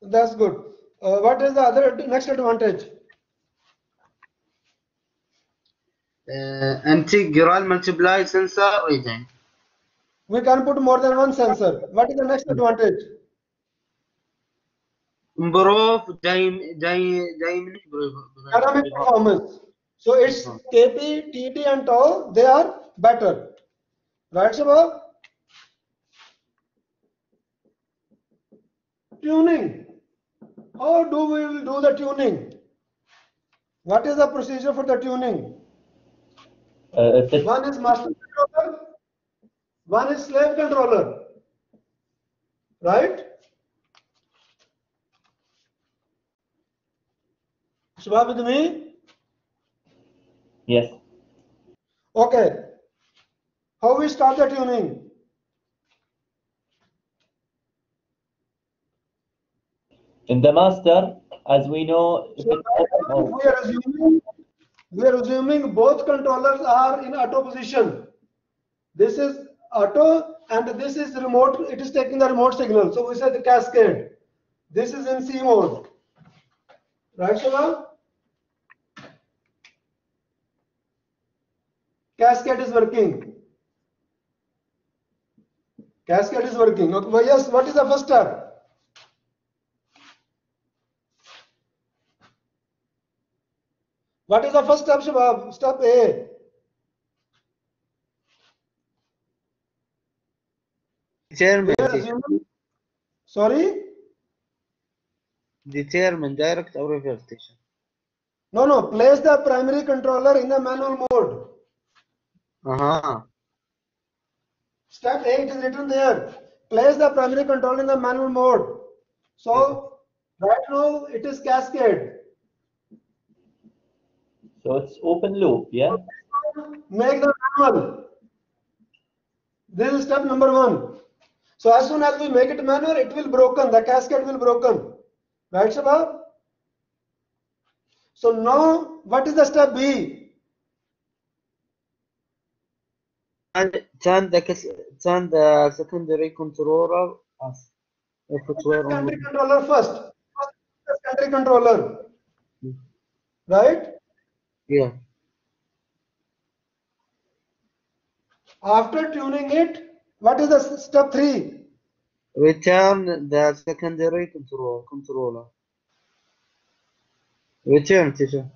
That's good. What is the other next advantage? Integral multiply sensor reading. We can put more than one sensor. What is the next advantage? Improve Dynamic performance. So its KP, TT and tau, they are better. Right, Shabab? Tuning. How do we will do the tuning? What is the procedure for the tuning? One is master controller, one is slave controller. Right? Shabab with me? Yes. Okay. How we start the tuning? In the master, as we know, if So we are assuming both controllers are in auto position. This is auto and this is remote. It is taking the remote signal. So we say the cascade. This is in C mode. Right, Shabab? Cascade is working. Cascade is working. Okay, well, yes, what is the first step? What is the first step, Shabab? Step A. Sorry? Determine direct or reverse station. No. Place the primary controller in the manual mode. Step 8 is written there. Place the primary controller in the manual mode. So right now it is cascade. So it's open loop, yeah? Make the manual. This is step number 1. So as soon as we make it manual, it will broken. The cascade will broken. Right, Shabab? So now what is the step B? Turn the secondary controller off. If it were on Secondary controller first. Secondary controller. Right? Yeah. After tuning it, what is the step 3? Return the secondary controller. Return, teacher.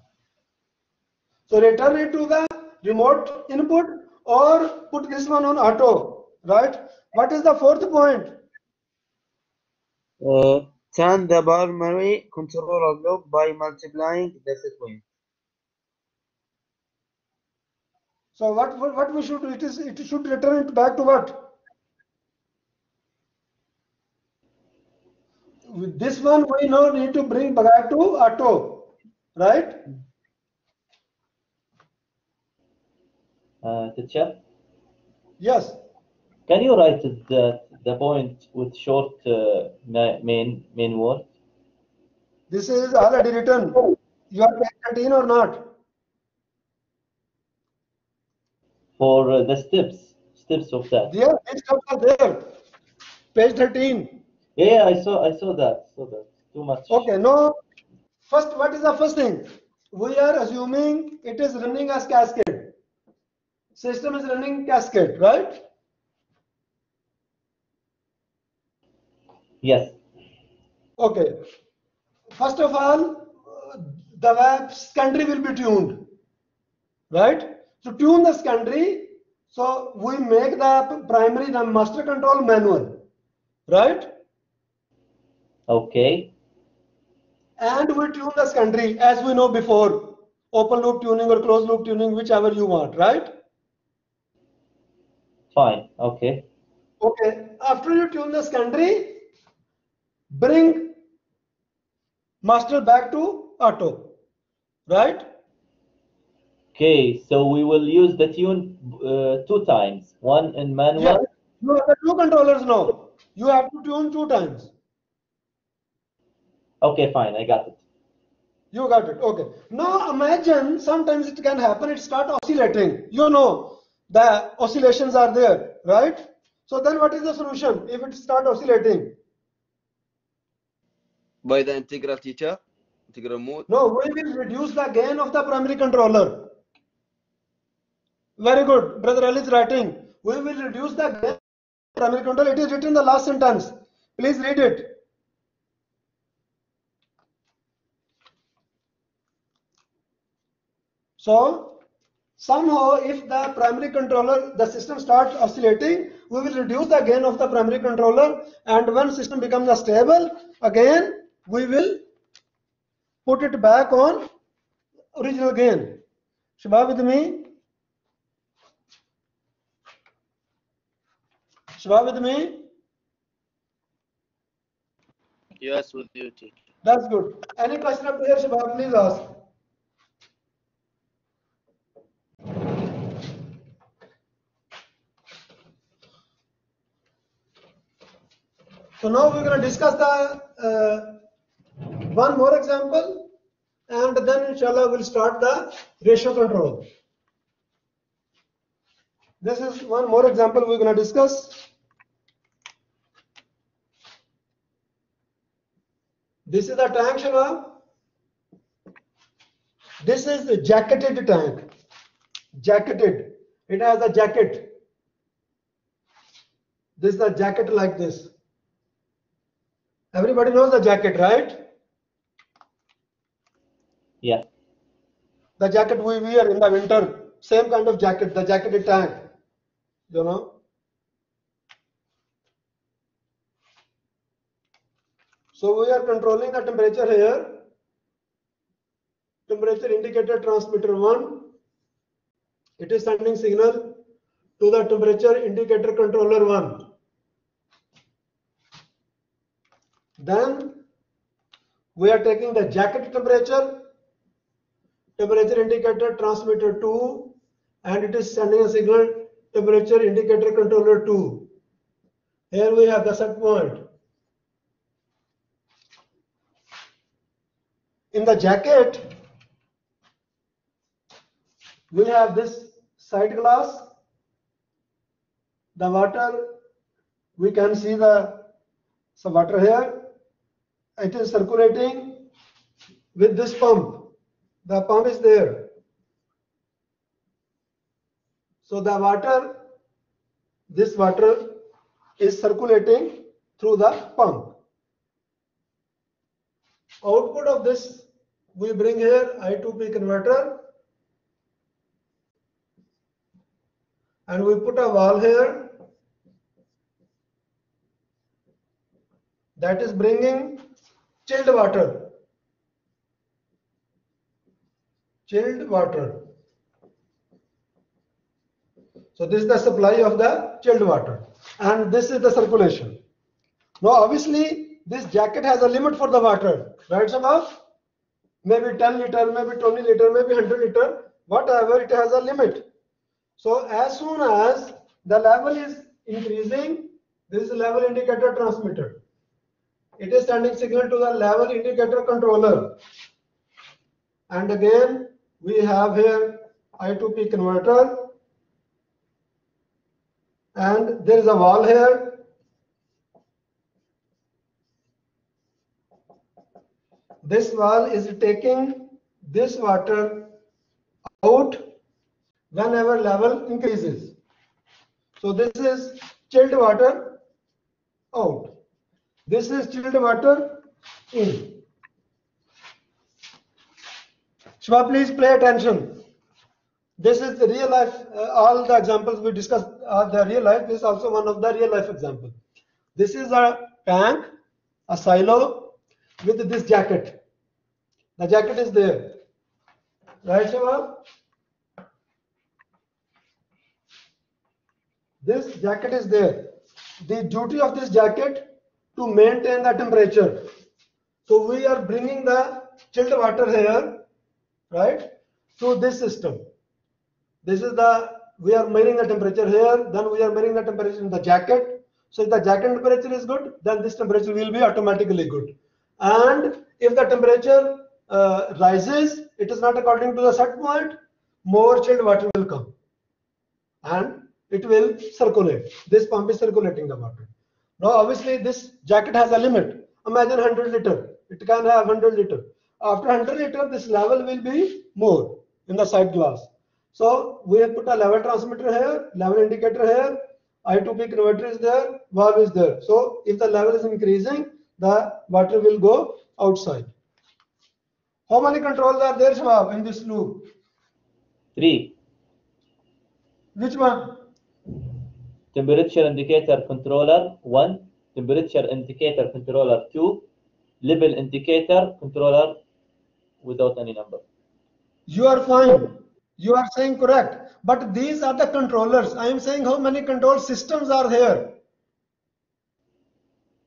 So return it to the remote input or put this one on auto, right? What is the fourth point? Turn the primary controller loop by multiplying the sequence. So what we should do? It should return it back to what? With this one we now need to bring back to auto, right? Teacher? Yes. Can you write the point with short main word? This is already written. You are paying attention or not? For the steps of that. Yeah, these steps are there. Page 13. Yeah, I saw that. Too much. Okay, no. First, what is the first thing? We are assuming it is running as cascade. System is running cascade, right? Yes. Okay. First of all, the secondary will be tuned, right? To tune the secondary, so we make the primary, the master control manual, right? Okay. And we tune the secondary as we know before, open loop tuning or closed loop tuning, whichever you want, right? Fine. Okay. Okay. After you tune the secondary, bring master back to auto, right? Okay, so we will use the tune 2 times. One in manual. Yeah. You have the 2 controllers now. You have to tune 2 times. Okay, fine. I got it. You got it. Okay. Now imagine sometimes it can happen. It start oscillating. You know the oscillations are there, right? So then what is the solution if it start oscillating? By the integral teacher, integral mode. No, we will reduce the gain of the primary controller. Very good. Brother Ali is writing. We will reduce the gain of the primary controller. It is written in the last sentence. Please read it. So somehow if the primary controller, the system starts oscillating, we will reduce the gain of the primary controller, and when system becomes stable, again we will put it back on original gain. Shabab with me? Shabab with me? Yes, with you, teacher. That's good. Any question up here, Shabab, please ask. So now we're going to discuss the one more example, and then inshallah we'll start the ratio control. This is one more example we're going to discuss. This is the tank, Shabab. This is the jacketed tank. Jacketed. It has a jacket. This is the jacket like this. Everybody knows the jacket, right? Yeah. The jacket we wear in the winter. Same kind of jacket, the jacketed tank. You know. So we are controlling the temperature here. Temperature indicator transmitter 1. It is sending signal to the temperature indicator controller 1. Then we are taking the jacket temperature indicator transmitter 2, and it is sending a signal temperature indicator controller 2. Here we have the set point. In the jacket, we have this side glass. The water, we can see some water here. It is circulating with this pump. The pump is there. So the water, this water is circulating through the pump. Output of this, we bring here I2P converter, and we put a valve here that is bringing chilled water. Chilled water. So this is the supply of the chilled water, and this is the circulation. Now obviously this jacket has a limit for the water, right, Shabab? Maybe 10 liter, maybe 20 liter, maybe 100 liter, whatever, it has a limit. So as soon as the level is increasing, this is a level indicator transmitter. It is sending signal to the level indicator controller. And again, we have here I2P converter. And there is a valve here. This valve is taking this water out whenever level increases. So this is chilled water out. This is chilled water in. Shwab, please pay attention. This is the real life. All the examples we discussed are the real life. This is also one of the real life example. This is a tank, a silo with this jacket. The jacket is there. Right, Shwab? This jacket is there. The duty of this jacket to maintain the temperature. So we are bringing the chilled water here, right, through this system. This is we are measuring the temperature here, then we are measuring the temperature in the jacket. So if the jacket temperature is good, then this temperature will be automatically good. And if the temperature rises, it is not according to the set point, more chilled water will come and it will circulate. This pump is circulating the water. Now obviously this jacket has a limit. Imagine 100 liter. It can have 100 liter. After 100 liter, this level will be more in the side glass. So we have put a level transmitter here, level indicator here, I2P converter is there, valve is there. So if the level is increasing, the water will go outside. How many controls are there, Shabab, in this loop? 3. Which one? Temperature indicator controller 1, temperature indicator controller 2, level indicator controller without any number. You are fine. You are saying correct. But these are the controllers. I am saying how many control systems are here?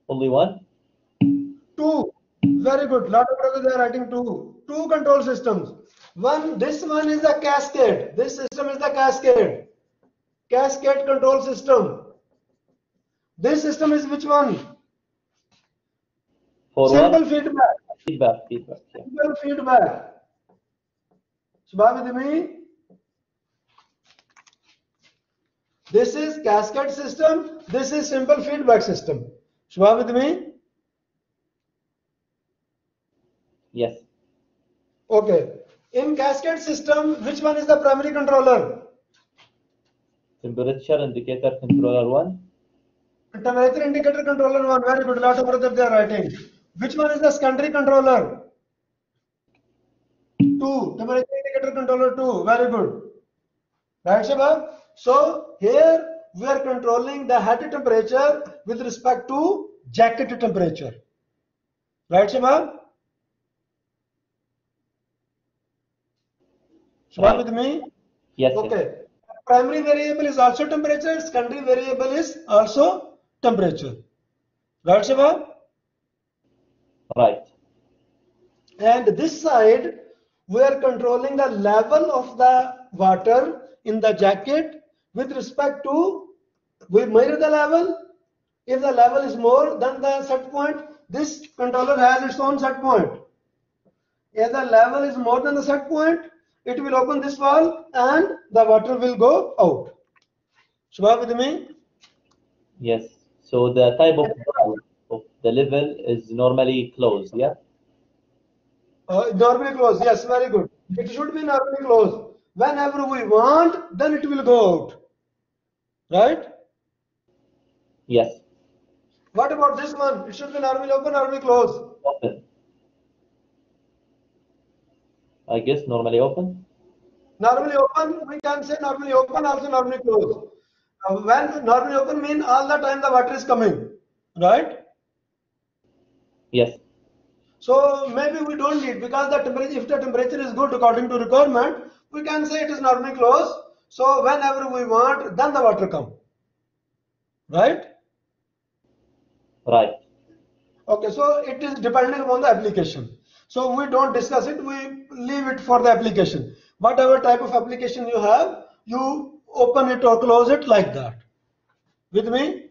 Only 1? 2. Very good. Lot of brothers are writing 2. 2 control systems. This one is the cascade. This system is the cascade. Cascade control system. This system is which one? For Simple what? feedback. Feedback. Yeah. Simple feedback. Shabab with me? This is cascade system. This is simple feedback system. Shabab with me? Yes. Okay. In cascade system, which one is the primary controller? Temperature indicator controller 1. Temperature indicator controller 1. Very good. Lot of brothers they are writing. Which one is the secondary controller? 2. Temperature indicator controller 2. Very good. Right, Shabab? So here we are controlling the head temperature with respect to jacket temperature. Right, Shabab? Shabab with me? Yes. Okay. Yes. Primary variable is also temperature. Secondary variable is also temperature. Right, Shabab? Right. And this side, we are controlling the level of the water in the jacket with respect to, we measure the level. If the level is more than the set point, this controller has its own set point. If the level is more than the set point, it will open this valve and the water will go out. Shabab with me? Yes. So the type of the level is normally closed, yeah? Normally closed, yes, very good. It should be normally closed. Whenever we want, then it will go out. Right? Yes. What about this one? It should be normally open, normally closed. Open. I guess normally open. Normally open, we can say normally open, also normally closed. When normally open means all the time the water is coming. Right? Yes. So maybe we don't need, because the temperature, if the temperature is good according to requirement, we can say it is normally closed. So whenever we want, then the water come. Right? Right. Okay, so it is depending upon the application. So we don't discuss it, we leave it for the application. Whatever type of application you have, you open it or close it like that. With me?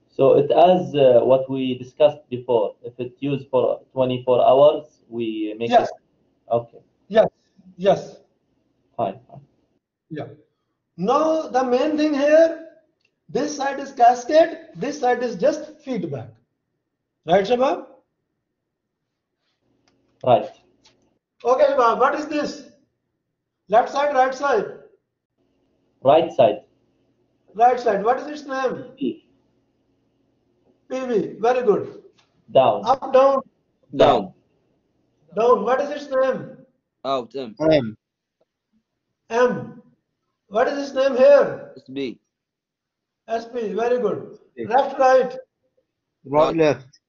So it as what we discussed before. If it's used for 24 hours, we make Yes. it. Okay. Yes. Yes. Fine. Yeah. Now the main thing here, this side is cascade, this side is just feedback. Right, Shabab? Right. Okay, Shabab, what is this? Left side, right side? Right side. Right side. What is its name? P. PV. Very good. Down. Up, down, Down. down. What is its name? Out. M. M. What is its name here? SB. SP. Very good. Left, right, Right, left.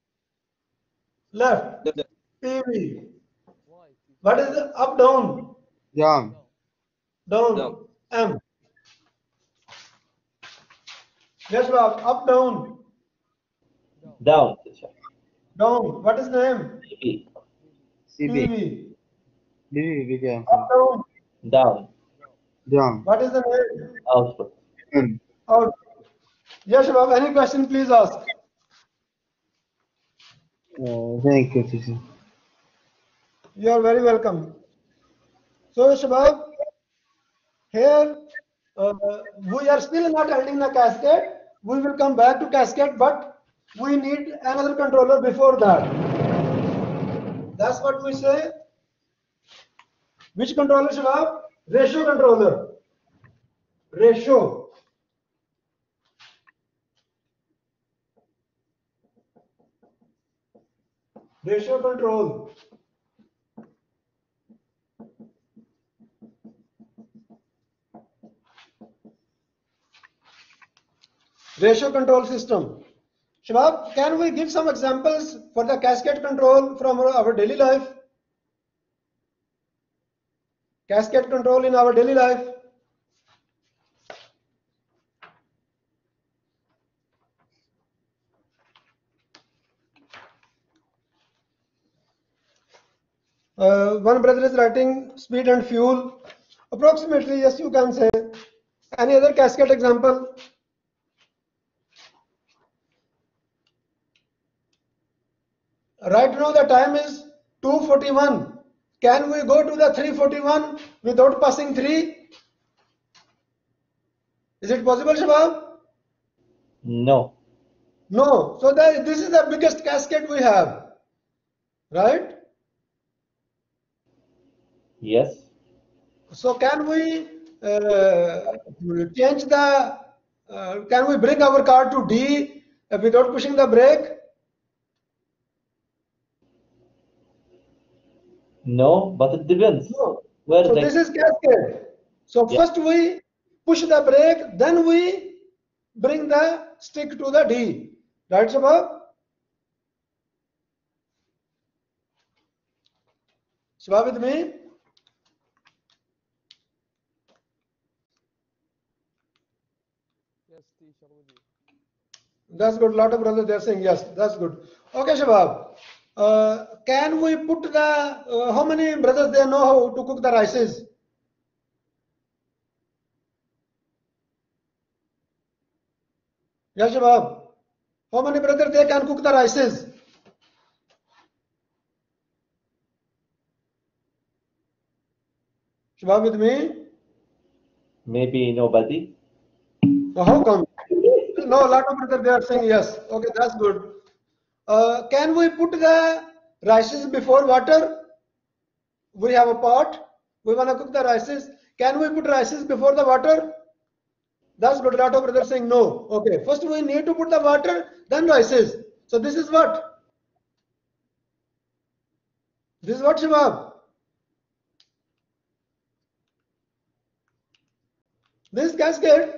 left. Left. PV. What is the up, down, Down. down? Down. M. Yes, Shabab. Up, down, Down. teacher. down. What is name? P. CB. PV. BB became Up, down. Down. down. What is the name? Output. In. Out. Yes, Shabab. Any question, please ask. Thank you, teacher. You are very welcome. So Shabab, here we are still not ending the cascade. We will come back to cascade, but we need another controller before that. That's what we say. Which controller, Shabab? Ratio controller. Ratio. Ratio control. Ratio control system. Shabab, can we give some examples for the cascade control from our daily life? Cascade control in our daily life. One brother is writing speed and fuel. Approximately, yes, you can say. Any other cascade example? Right now the time is 2:41. Can we go to the 3:41 without passing 3? Is it possible, Shabab? No. No. So this is the biggest cascade we have, right? Yes. So can we change the? Can we bring our car to D without pushing the brake? No, but it depends. No. Where So the this is cascade. So Yeah. first we push the brake, then we bring the stick to the D. Right, Shabab? Shabab with me? Yes, teacher, with you. That's good. Lot of brothers they're saying yes. That's good. Okay, Shabab. Can we put the? How many brothers they know how to cook the rices? Yes, Shabab. How many brothers they can cook the rices? Shabab with me? maybe nobody. How come? No, a lot of brothers they are saying yes. Okay, that's good. Can we put the rices before water? We have a pot. We want to cook the rices. Can we put rices before the water? That's good. A lot of brothers saying no. Okay, first we need to put the water, then rices. So this is what? This is what, Shabab? This cascade.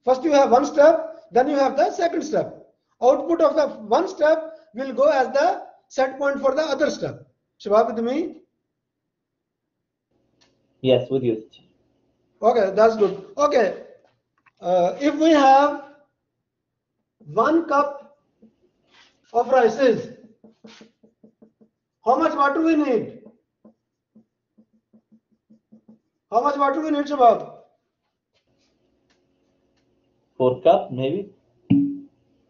First you have one step, then you have the second step. Output of the one step will go as the set point for the other step. Shabab with me? Yes, with you. Okay, that's good. Okay, if we have 1 cup of rices, how much water we need? How much water we need, Shabab? 4 cup maybe?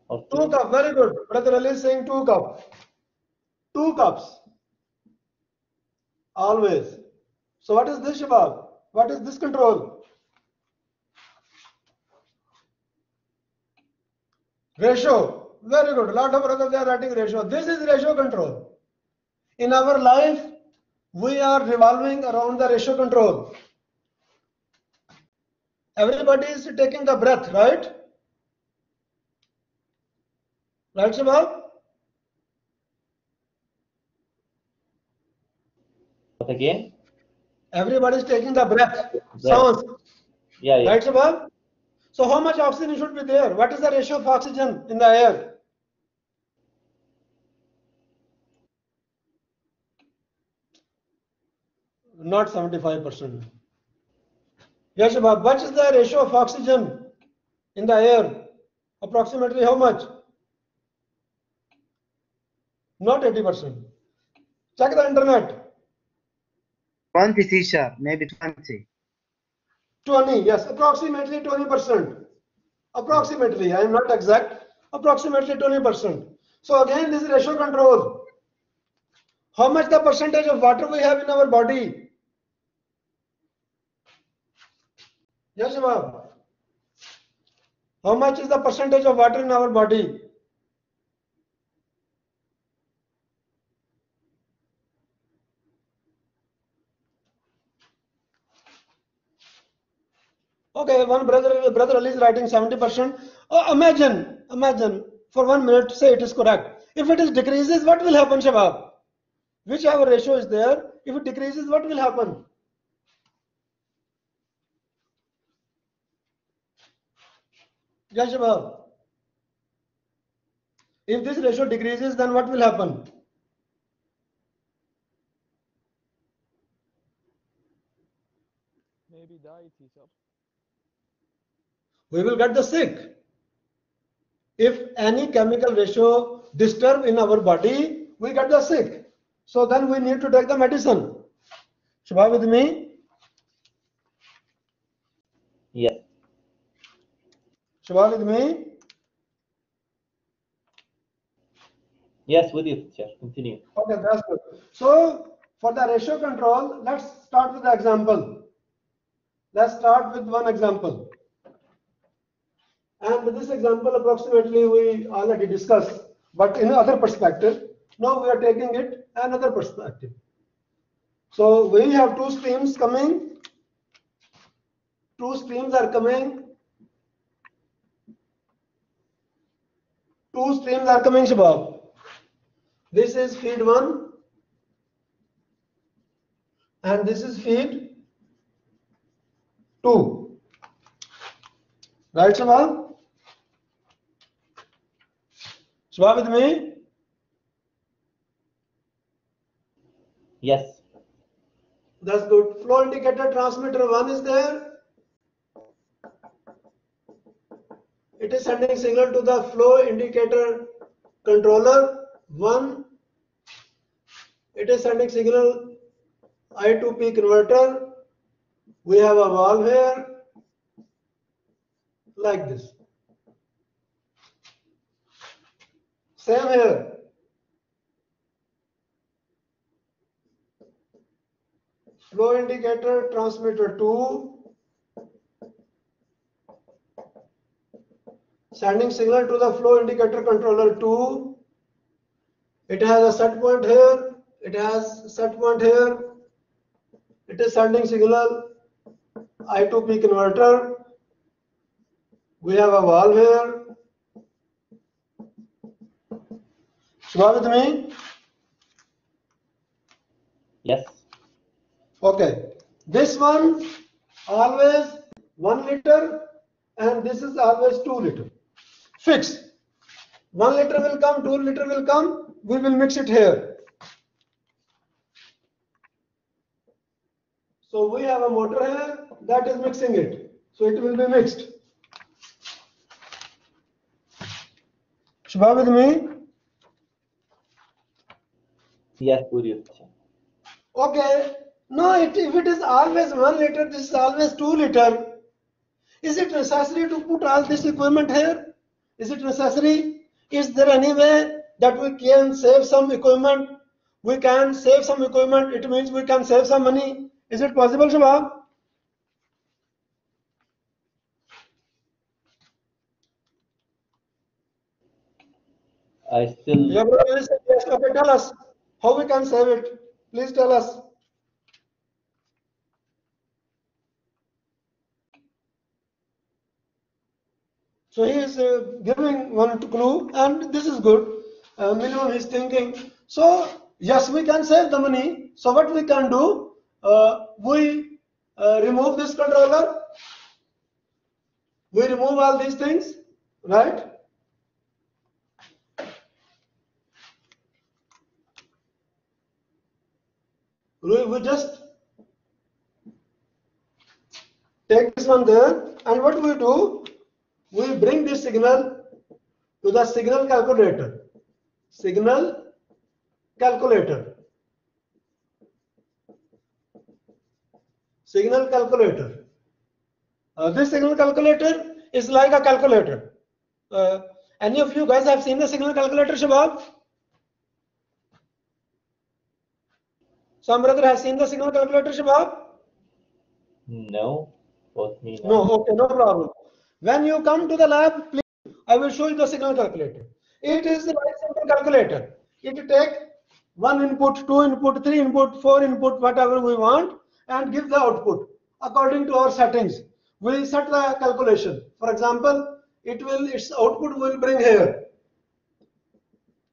Or 2 cups, very good. Brother Ali is saying 2 cups. 2 cups. Always. So what is this, Shabab? What is this control? Ratio. Very good. A lot of brothers they are writing ratio. This is ratio control. In our life, we are revolving around the ratio control. Everybody is taking the breath, right? Right, Shabab? What again? Everybody is taking the breath. Sounds. Yeah, yeah. Right, Shabab? So how much oxygen should be there? What is the ratio of oxygen in the air? Not 75%. Yes, Shabab. What is the ratio of oxygen in the air? Approximately how much? Not 80%. Check the internet. 20, teacher, maybe 20. 20, yes, approximately 20%. Approximately, I am not exact. Approximately 20%. So again, this is ratio control. How much the percentage of water we have in our body? Yes, Shabab. How much is the percentage of water in our body? Okay, one brother Ali is writing 70%. Oh, imagine for 1 minute, say it is correct. If it is decreases, what will happen, Shabab? Whichever ratio is there, if it decreases, what will happen? Yes, Shabab. If this ratio decreases, then what will happen? Maybe die, teacher. We will get the sick. If any chemical ratio disturb in our body, we get the sick. So then we need to take the medicine. Shabab with me? Yes. Shabab with me? Yes, with you, teacher. Continue. Okay, that's good. So for the ratio control, let's start with the example. Let's start with one example. And this example approximately we already discussed, but in another perspective. Now we are taking it another perspective. So we have two streams coming. Two streams are coming. Two streams are coming, Shabab. This is feed 1 and this is feed 2. Right, Shabab? Shabab with me? Yes. That's good. Flow indicator transmitter 1 is there. It is sending signal to the flow indicator controller 1. It is sending signal I to P converter. We have a valve here like this. Same here. Flow indicator transmitter 2 sending signal to the flow indicator controller 2. It has a set point here. It has set point here. It is sending signal I to P converter. We have a valve here. Shabab with me? Yes. Okay. This one always 1 liter and this is always 2 liter. Fixed. 1 liter will come, 2 liter will come. We will mix it here. So we have a motor here that is mixing it. So it will be mixed. Shabab with me? Yes, with you, teacher. Okay. No, if it is always 1 liter, this is always 2 liter. Is it necessary to put all this equipment here? Is it necessary? Is there any way that we can save some equipment? We can save some equipment. It means we can save some money. Is it possible, Shabab? I still. Your brother is saying yes. Okay, tell us how we can save it. Please tell us. So he is giving one clue, and this is good. Minimum he's thinking. So yes, we can save the money. So what we can do? We remove this controller. We remove all these things, right? We just take this one there, and what we do? We bring this signal to the signal calculator. Signal calculator. Signal calculator. This signal calculator is like a calculator. Any of you guys have seen the signal calculator, Shabab? Some brother has seen the signal calculator, Shabab? No. Both me. No, okay, no problem. When you come to the lab, please, I will show you the signal calculator. It is a very simple calculator. It take 1 input, 2 input, 3 input, 4 input, whatever we want, and give the output according to our settings. We set the calculation. For example, its output will bring here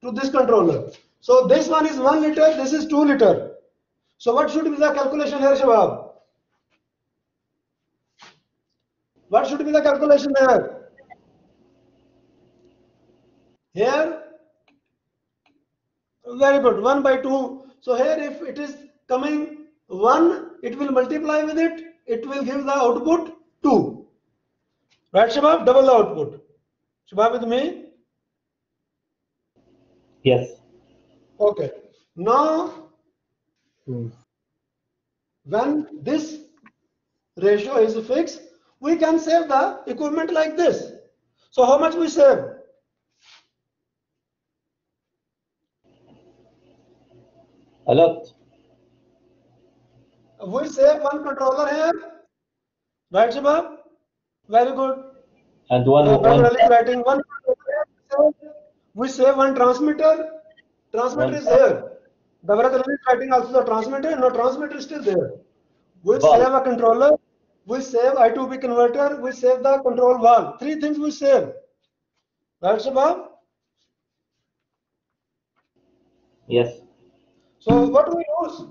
to this controller. So this one is 1 liter, this is 2 liter. So what should be the calculation here, Shabab? What should be the calculation here? Here, very good, 1 by 2. So here if it is coming 1, it will multiply with it, it will give the output 2. Right, Shabab? Double the output. Shabab with me? Yes. Okay. Now, when this ratio is fixed, we can save the equipment like this. So how much we save? A lot. We save one controller here. Right, Shabab? Very good. And one is writing one. We save one transmitter. Transmitter is here. The brother is writing also the transmitter. No, transmitter is still there. We save a controller. We save I2P converter. We save the control valve. 3 things we save. Right, Shabab? Yes. So what we lose?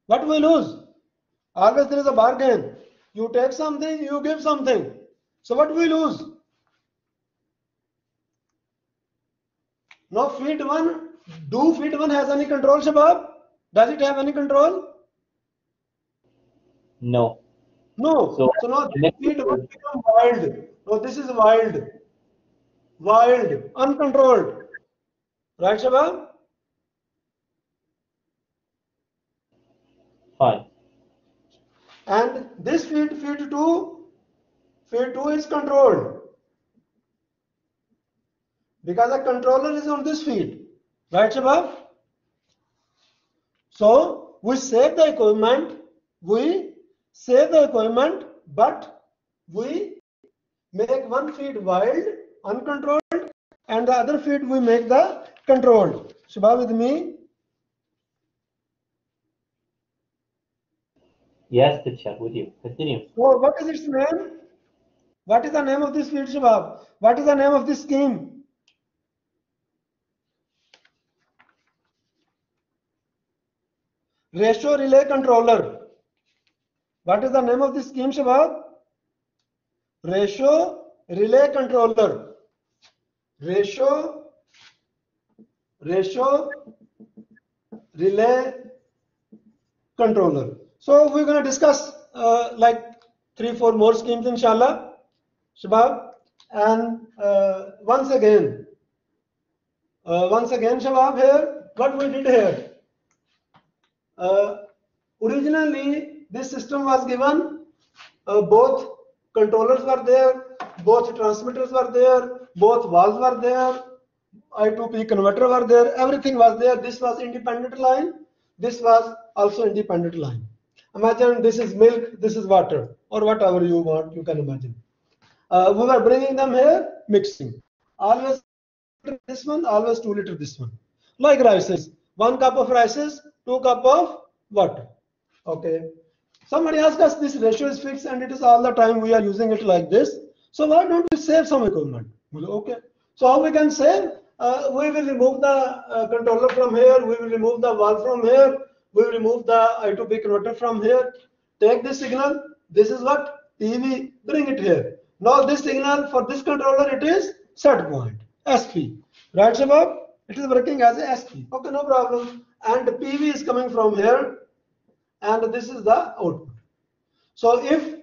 What we lose? Always there is a bargain. You take something, you give something. So what we lose? Now feed 1. Do feed 1 has any control, Shabab? Does it have any control? No. No. So now this feed 1 become wild. No, this is wild. Wild. Uncontrolled. Right, Shabab? Fine. And this feed 2 is controlled. Because the controller is on this feed. Right, Shabab? So we save the equipment. But we make one feed wild, uncontrolled, and the other feed we make the controlled. Shabab with me? Yes, teacher, with you. Continue. So what is its name? What is the name of this feed, Shabab? What is the name of this scheme? Ratio relay controller. What is the name of this scheme, Shabab? Ratio relay controller. Ratio relay controller. So we're going to discuss like 3-4 more schemes, inshallah, Shabab. And once again, Shabab, here what we did here. Originally, this system was given, both controllers were there, both transmitters were there, both valves were there, I2P converter were there, everything was there. This was independent line, this was also independent line. Imagine this is milk, this is water, or whatever you want, you can imagine. We were bringing them here, mixing. Always this one, always 2 liter this one. Like rices, 1 cup of rices, 2 cup of water. Okay. Somebody asked us, this ratio is fixed and it is all the time we are using it like this. So why don't we save some equipment? Okay. So how we can save? We will remove the controller from here. We will remove the valve from here. We will remove the I2P converter from here. Take this signal. This is what? PV. Bring it here. Now this signal for this controller, it is set point. SP. Right, Shabab? It is working as a SP. Okay, no problem. And PV is coming from here. And this is the output. So if,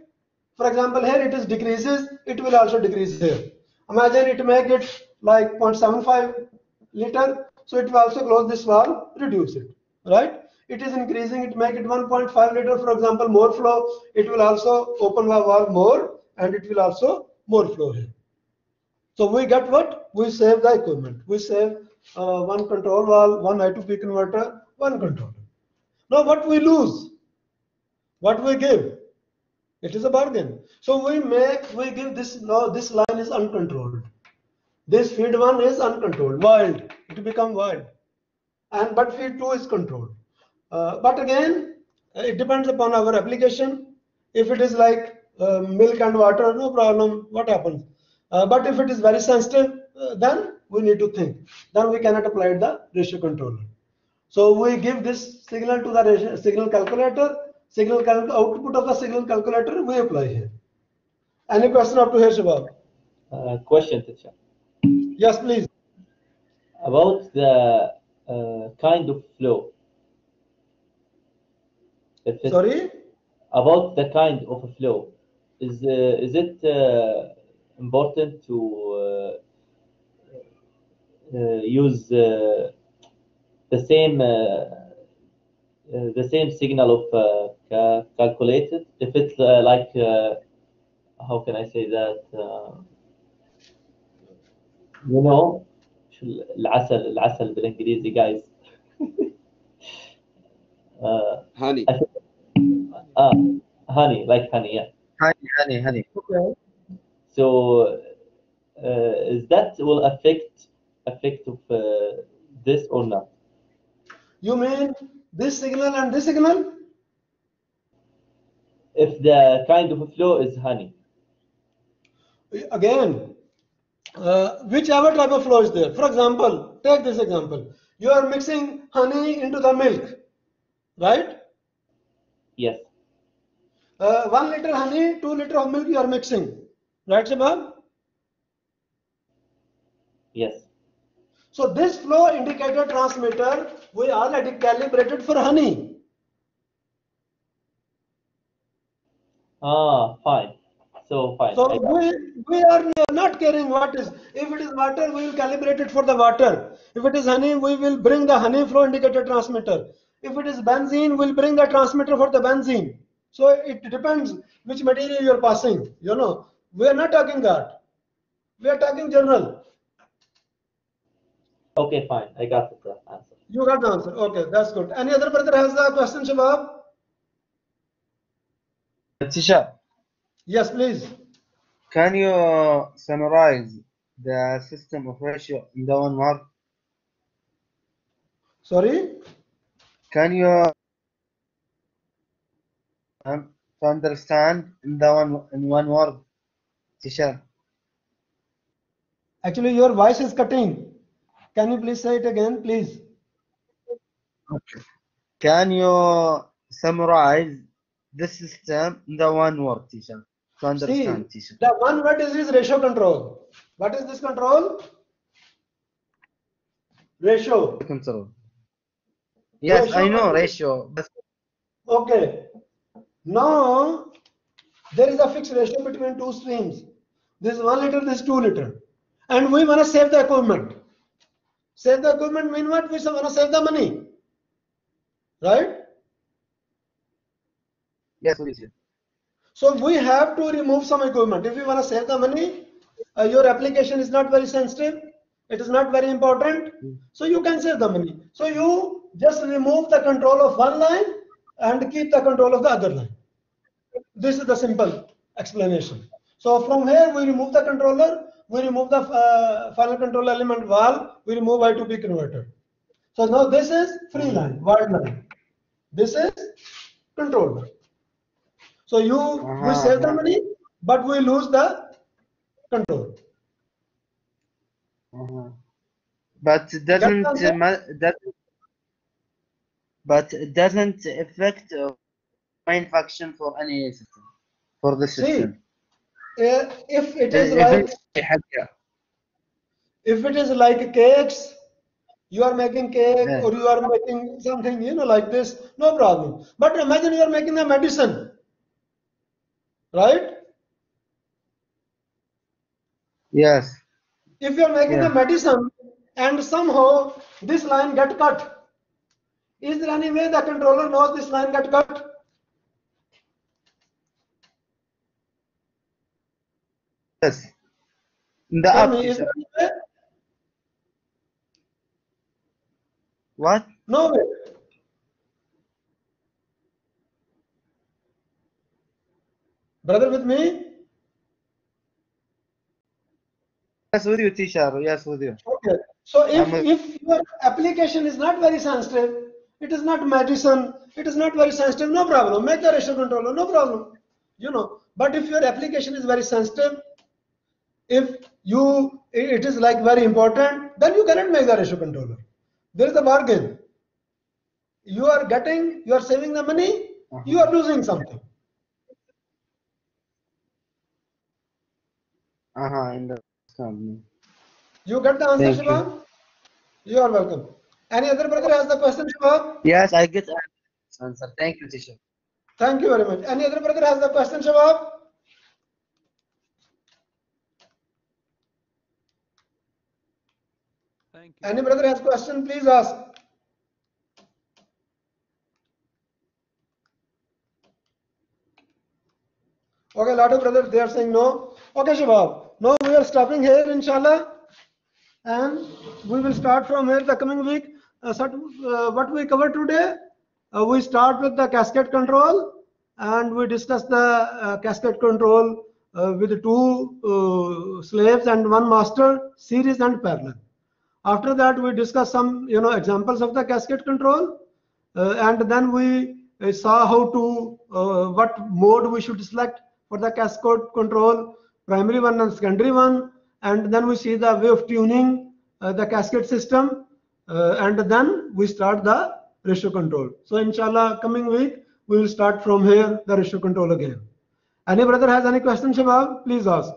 for example, here it is decreases, it will also decrease here. Imagine it make it like 0.75 liter. So it will also close this valve, reduce it. Right? It is increasing, it make it 1.5 liter, for example, more flow. It will also open the valve more, and it will also more flow here. So we get what? We save the equipment. We save one control valve, one I2P converter, one controller. Now what we lose, what we give, it is a bargain. So we give this, now this line is uncontrolled. This feed 1 is uncontrolled, wild, it become wild. And but feed 2 is controlled. But again, it depends upon our application. If it is like milk and water, no problem, what happens? But if it is very sensitive, then we need to think. Then we cannot apply the ratio controller. So we give this signal to the ratio, signal calculator, output of the signal calculator we apply here. Any question up to here, Shabab? Question, teacher. Yes, please. About the kind of flow. Sorry? About the kind of a flow. Is it important to use the same signal of calculated? If it's like how can I say that? You know, العسل بالانجليزي guys. Honey. Honey, like honey, yeah. Honey. Okay. So is that will affect of this or not? You mean this signal and this signal? If the kind of flow is honey. Again, whichever type of flow is there. For example, take this example. You are mixing honey into the milk, right? Yes. 1 liter honey, 2 liter of milk you are mixing, right, Shabab? Yes. So this flow indicator transmitter we already calibrated for honey. Fine. So fine. So we are not caring what is. If it is water, we will calibrate it for the water. If it is honey, we will bring the honey flow indicator transmitter. If it is benzene, we'll bring the transmitter for the benzene. So it depends which material you are passing. You know, we are not talking that. We are talking general. Okay, fine. I got the answer. You got the answer. Okay, that's good. Any other brother has a question, Shabab? Tisha, Yes, please. can you summarize the system of ratio in the one word? Sorry? Can you to understand in one word, Tisha? Actually, your voice is cutting. Can you please say it again, please? Okay. Can you summarize this system in the one word, Tisha? To understand, Tisha. The one word is ratio control. What is this control? Ratio. Control. Yes, Ratio I know control. ratio. But Okay. Now there is a fixed ratio between two streams. This is 1 liter, this is 2 liter. And we want to save the equipment. Save the equipment mean what? We want to save the money. Right? yes, please. So we have to remove some equipment. If you want to save the money, your application is not very sensitive, it is not very important, so you can save the money. So you just remove the control of one line and keep the control of the other line. This is the simple explanation. So from here we remove the controller, we remove the final control element valve, we remove I2P converter. So now this is free line, wild line. This is controller. So we save the money, but we lose the control. But it doesn't it doesn't affect main function for any system, for the system. If it is like cakes, you are making cake or you are making something, you know, like this, no problem. But imagine you are making a medicine, right? Yes. If you are making a medicine and somehow this line get cut, is there any way the controller knows this line get cut? Yes. In the app. Is there any way? What? No way. Brother with me? Yes, with you, teacher. Yes, with you. Okay. So I'm with- if your application is not very sensitive, it is not medicine, it is not very sensitive, no problem. Make the ratio controller, no problem. You know. But if your application is very sensitive, if it is like very important, then you cannot make the ratio controller. There is a bargain. You are saving the money, you are losing something. Understand me. You get the answer, Thank you. Shabab? You are welcome. Any other brother has the question, Shabab? Yes, I get answer. Thank you, teacher. Thank you very much. Any other brother has the question, Shabab? Thank you. Any brother has question, please ask. Okay, a lot of brothers, they are saying no. Okay, Shabab. Now we are stopping here, inshallah. And we will start from here the coming week. What we covered today, we start with the cascade control and we discuss the cascade control with two slaves and one master, series and parallel. After that, we discuss some examples of the cascade control, and then we saw how to what mode we should select for the cascade control, primary one and secondary one, and then we see the way of tuning the cascade system, and then we start the ratio control. So inshallah, coming week we will start from here the ratio control again. Any brother has any question, Shabab? Please ask.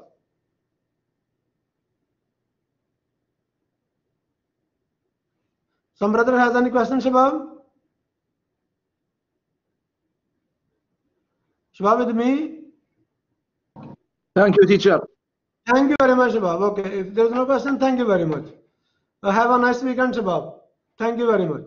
Some brother has any question, Shabab? Shabab with me? Thank you, teacher. Thank you very much, Shabab. Okay, if there is no question, thank you very much. Have a nice weekend, Shabab. Thank you very much.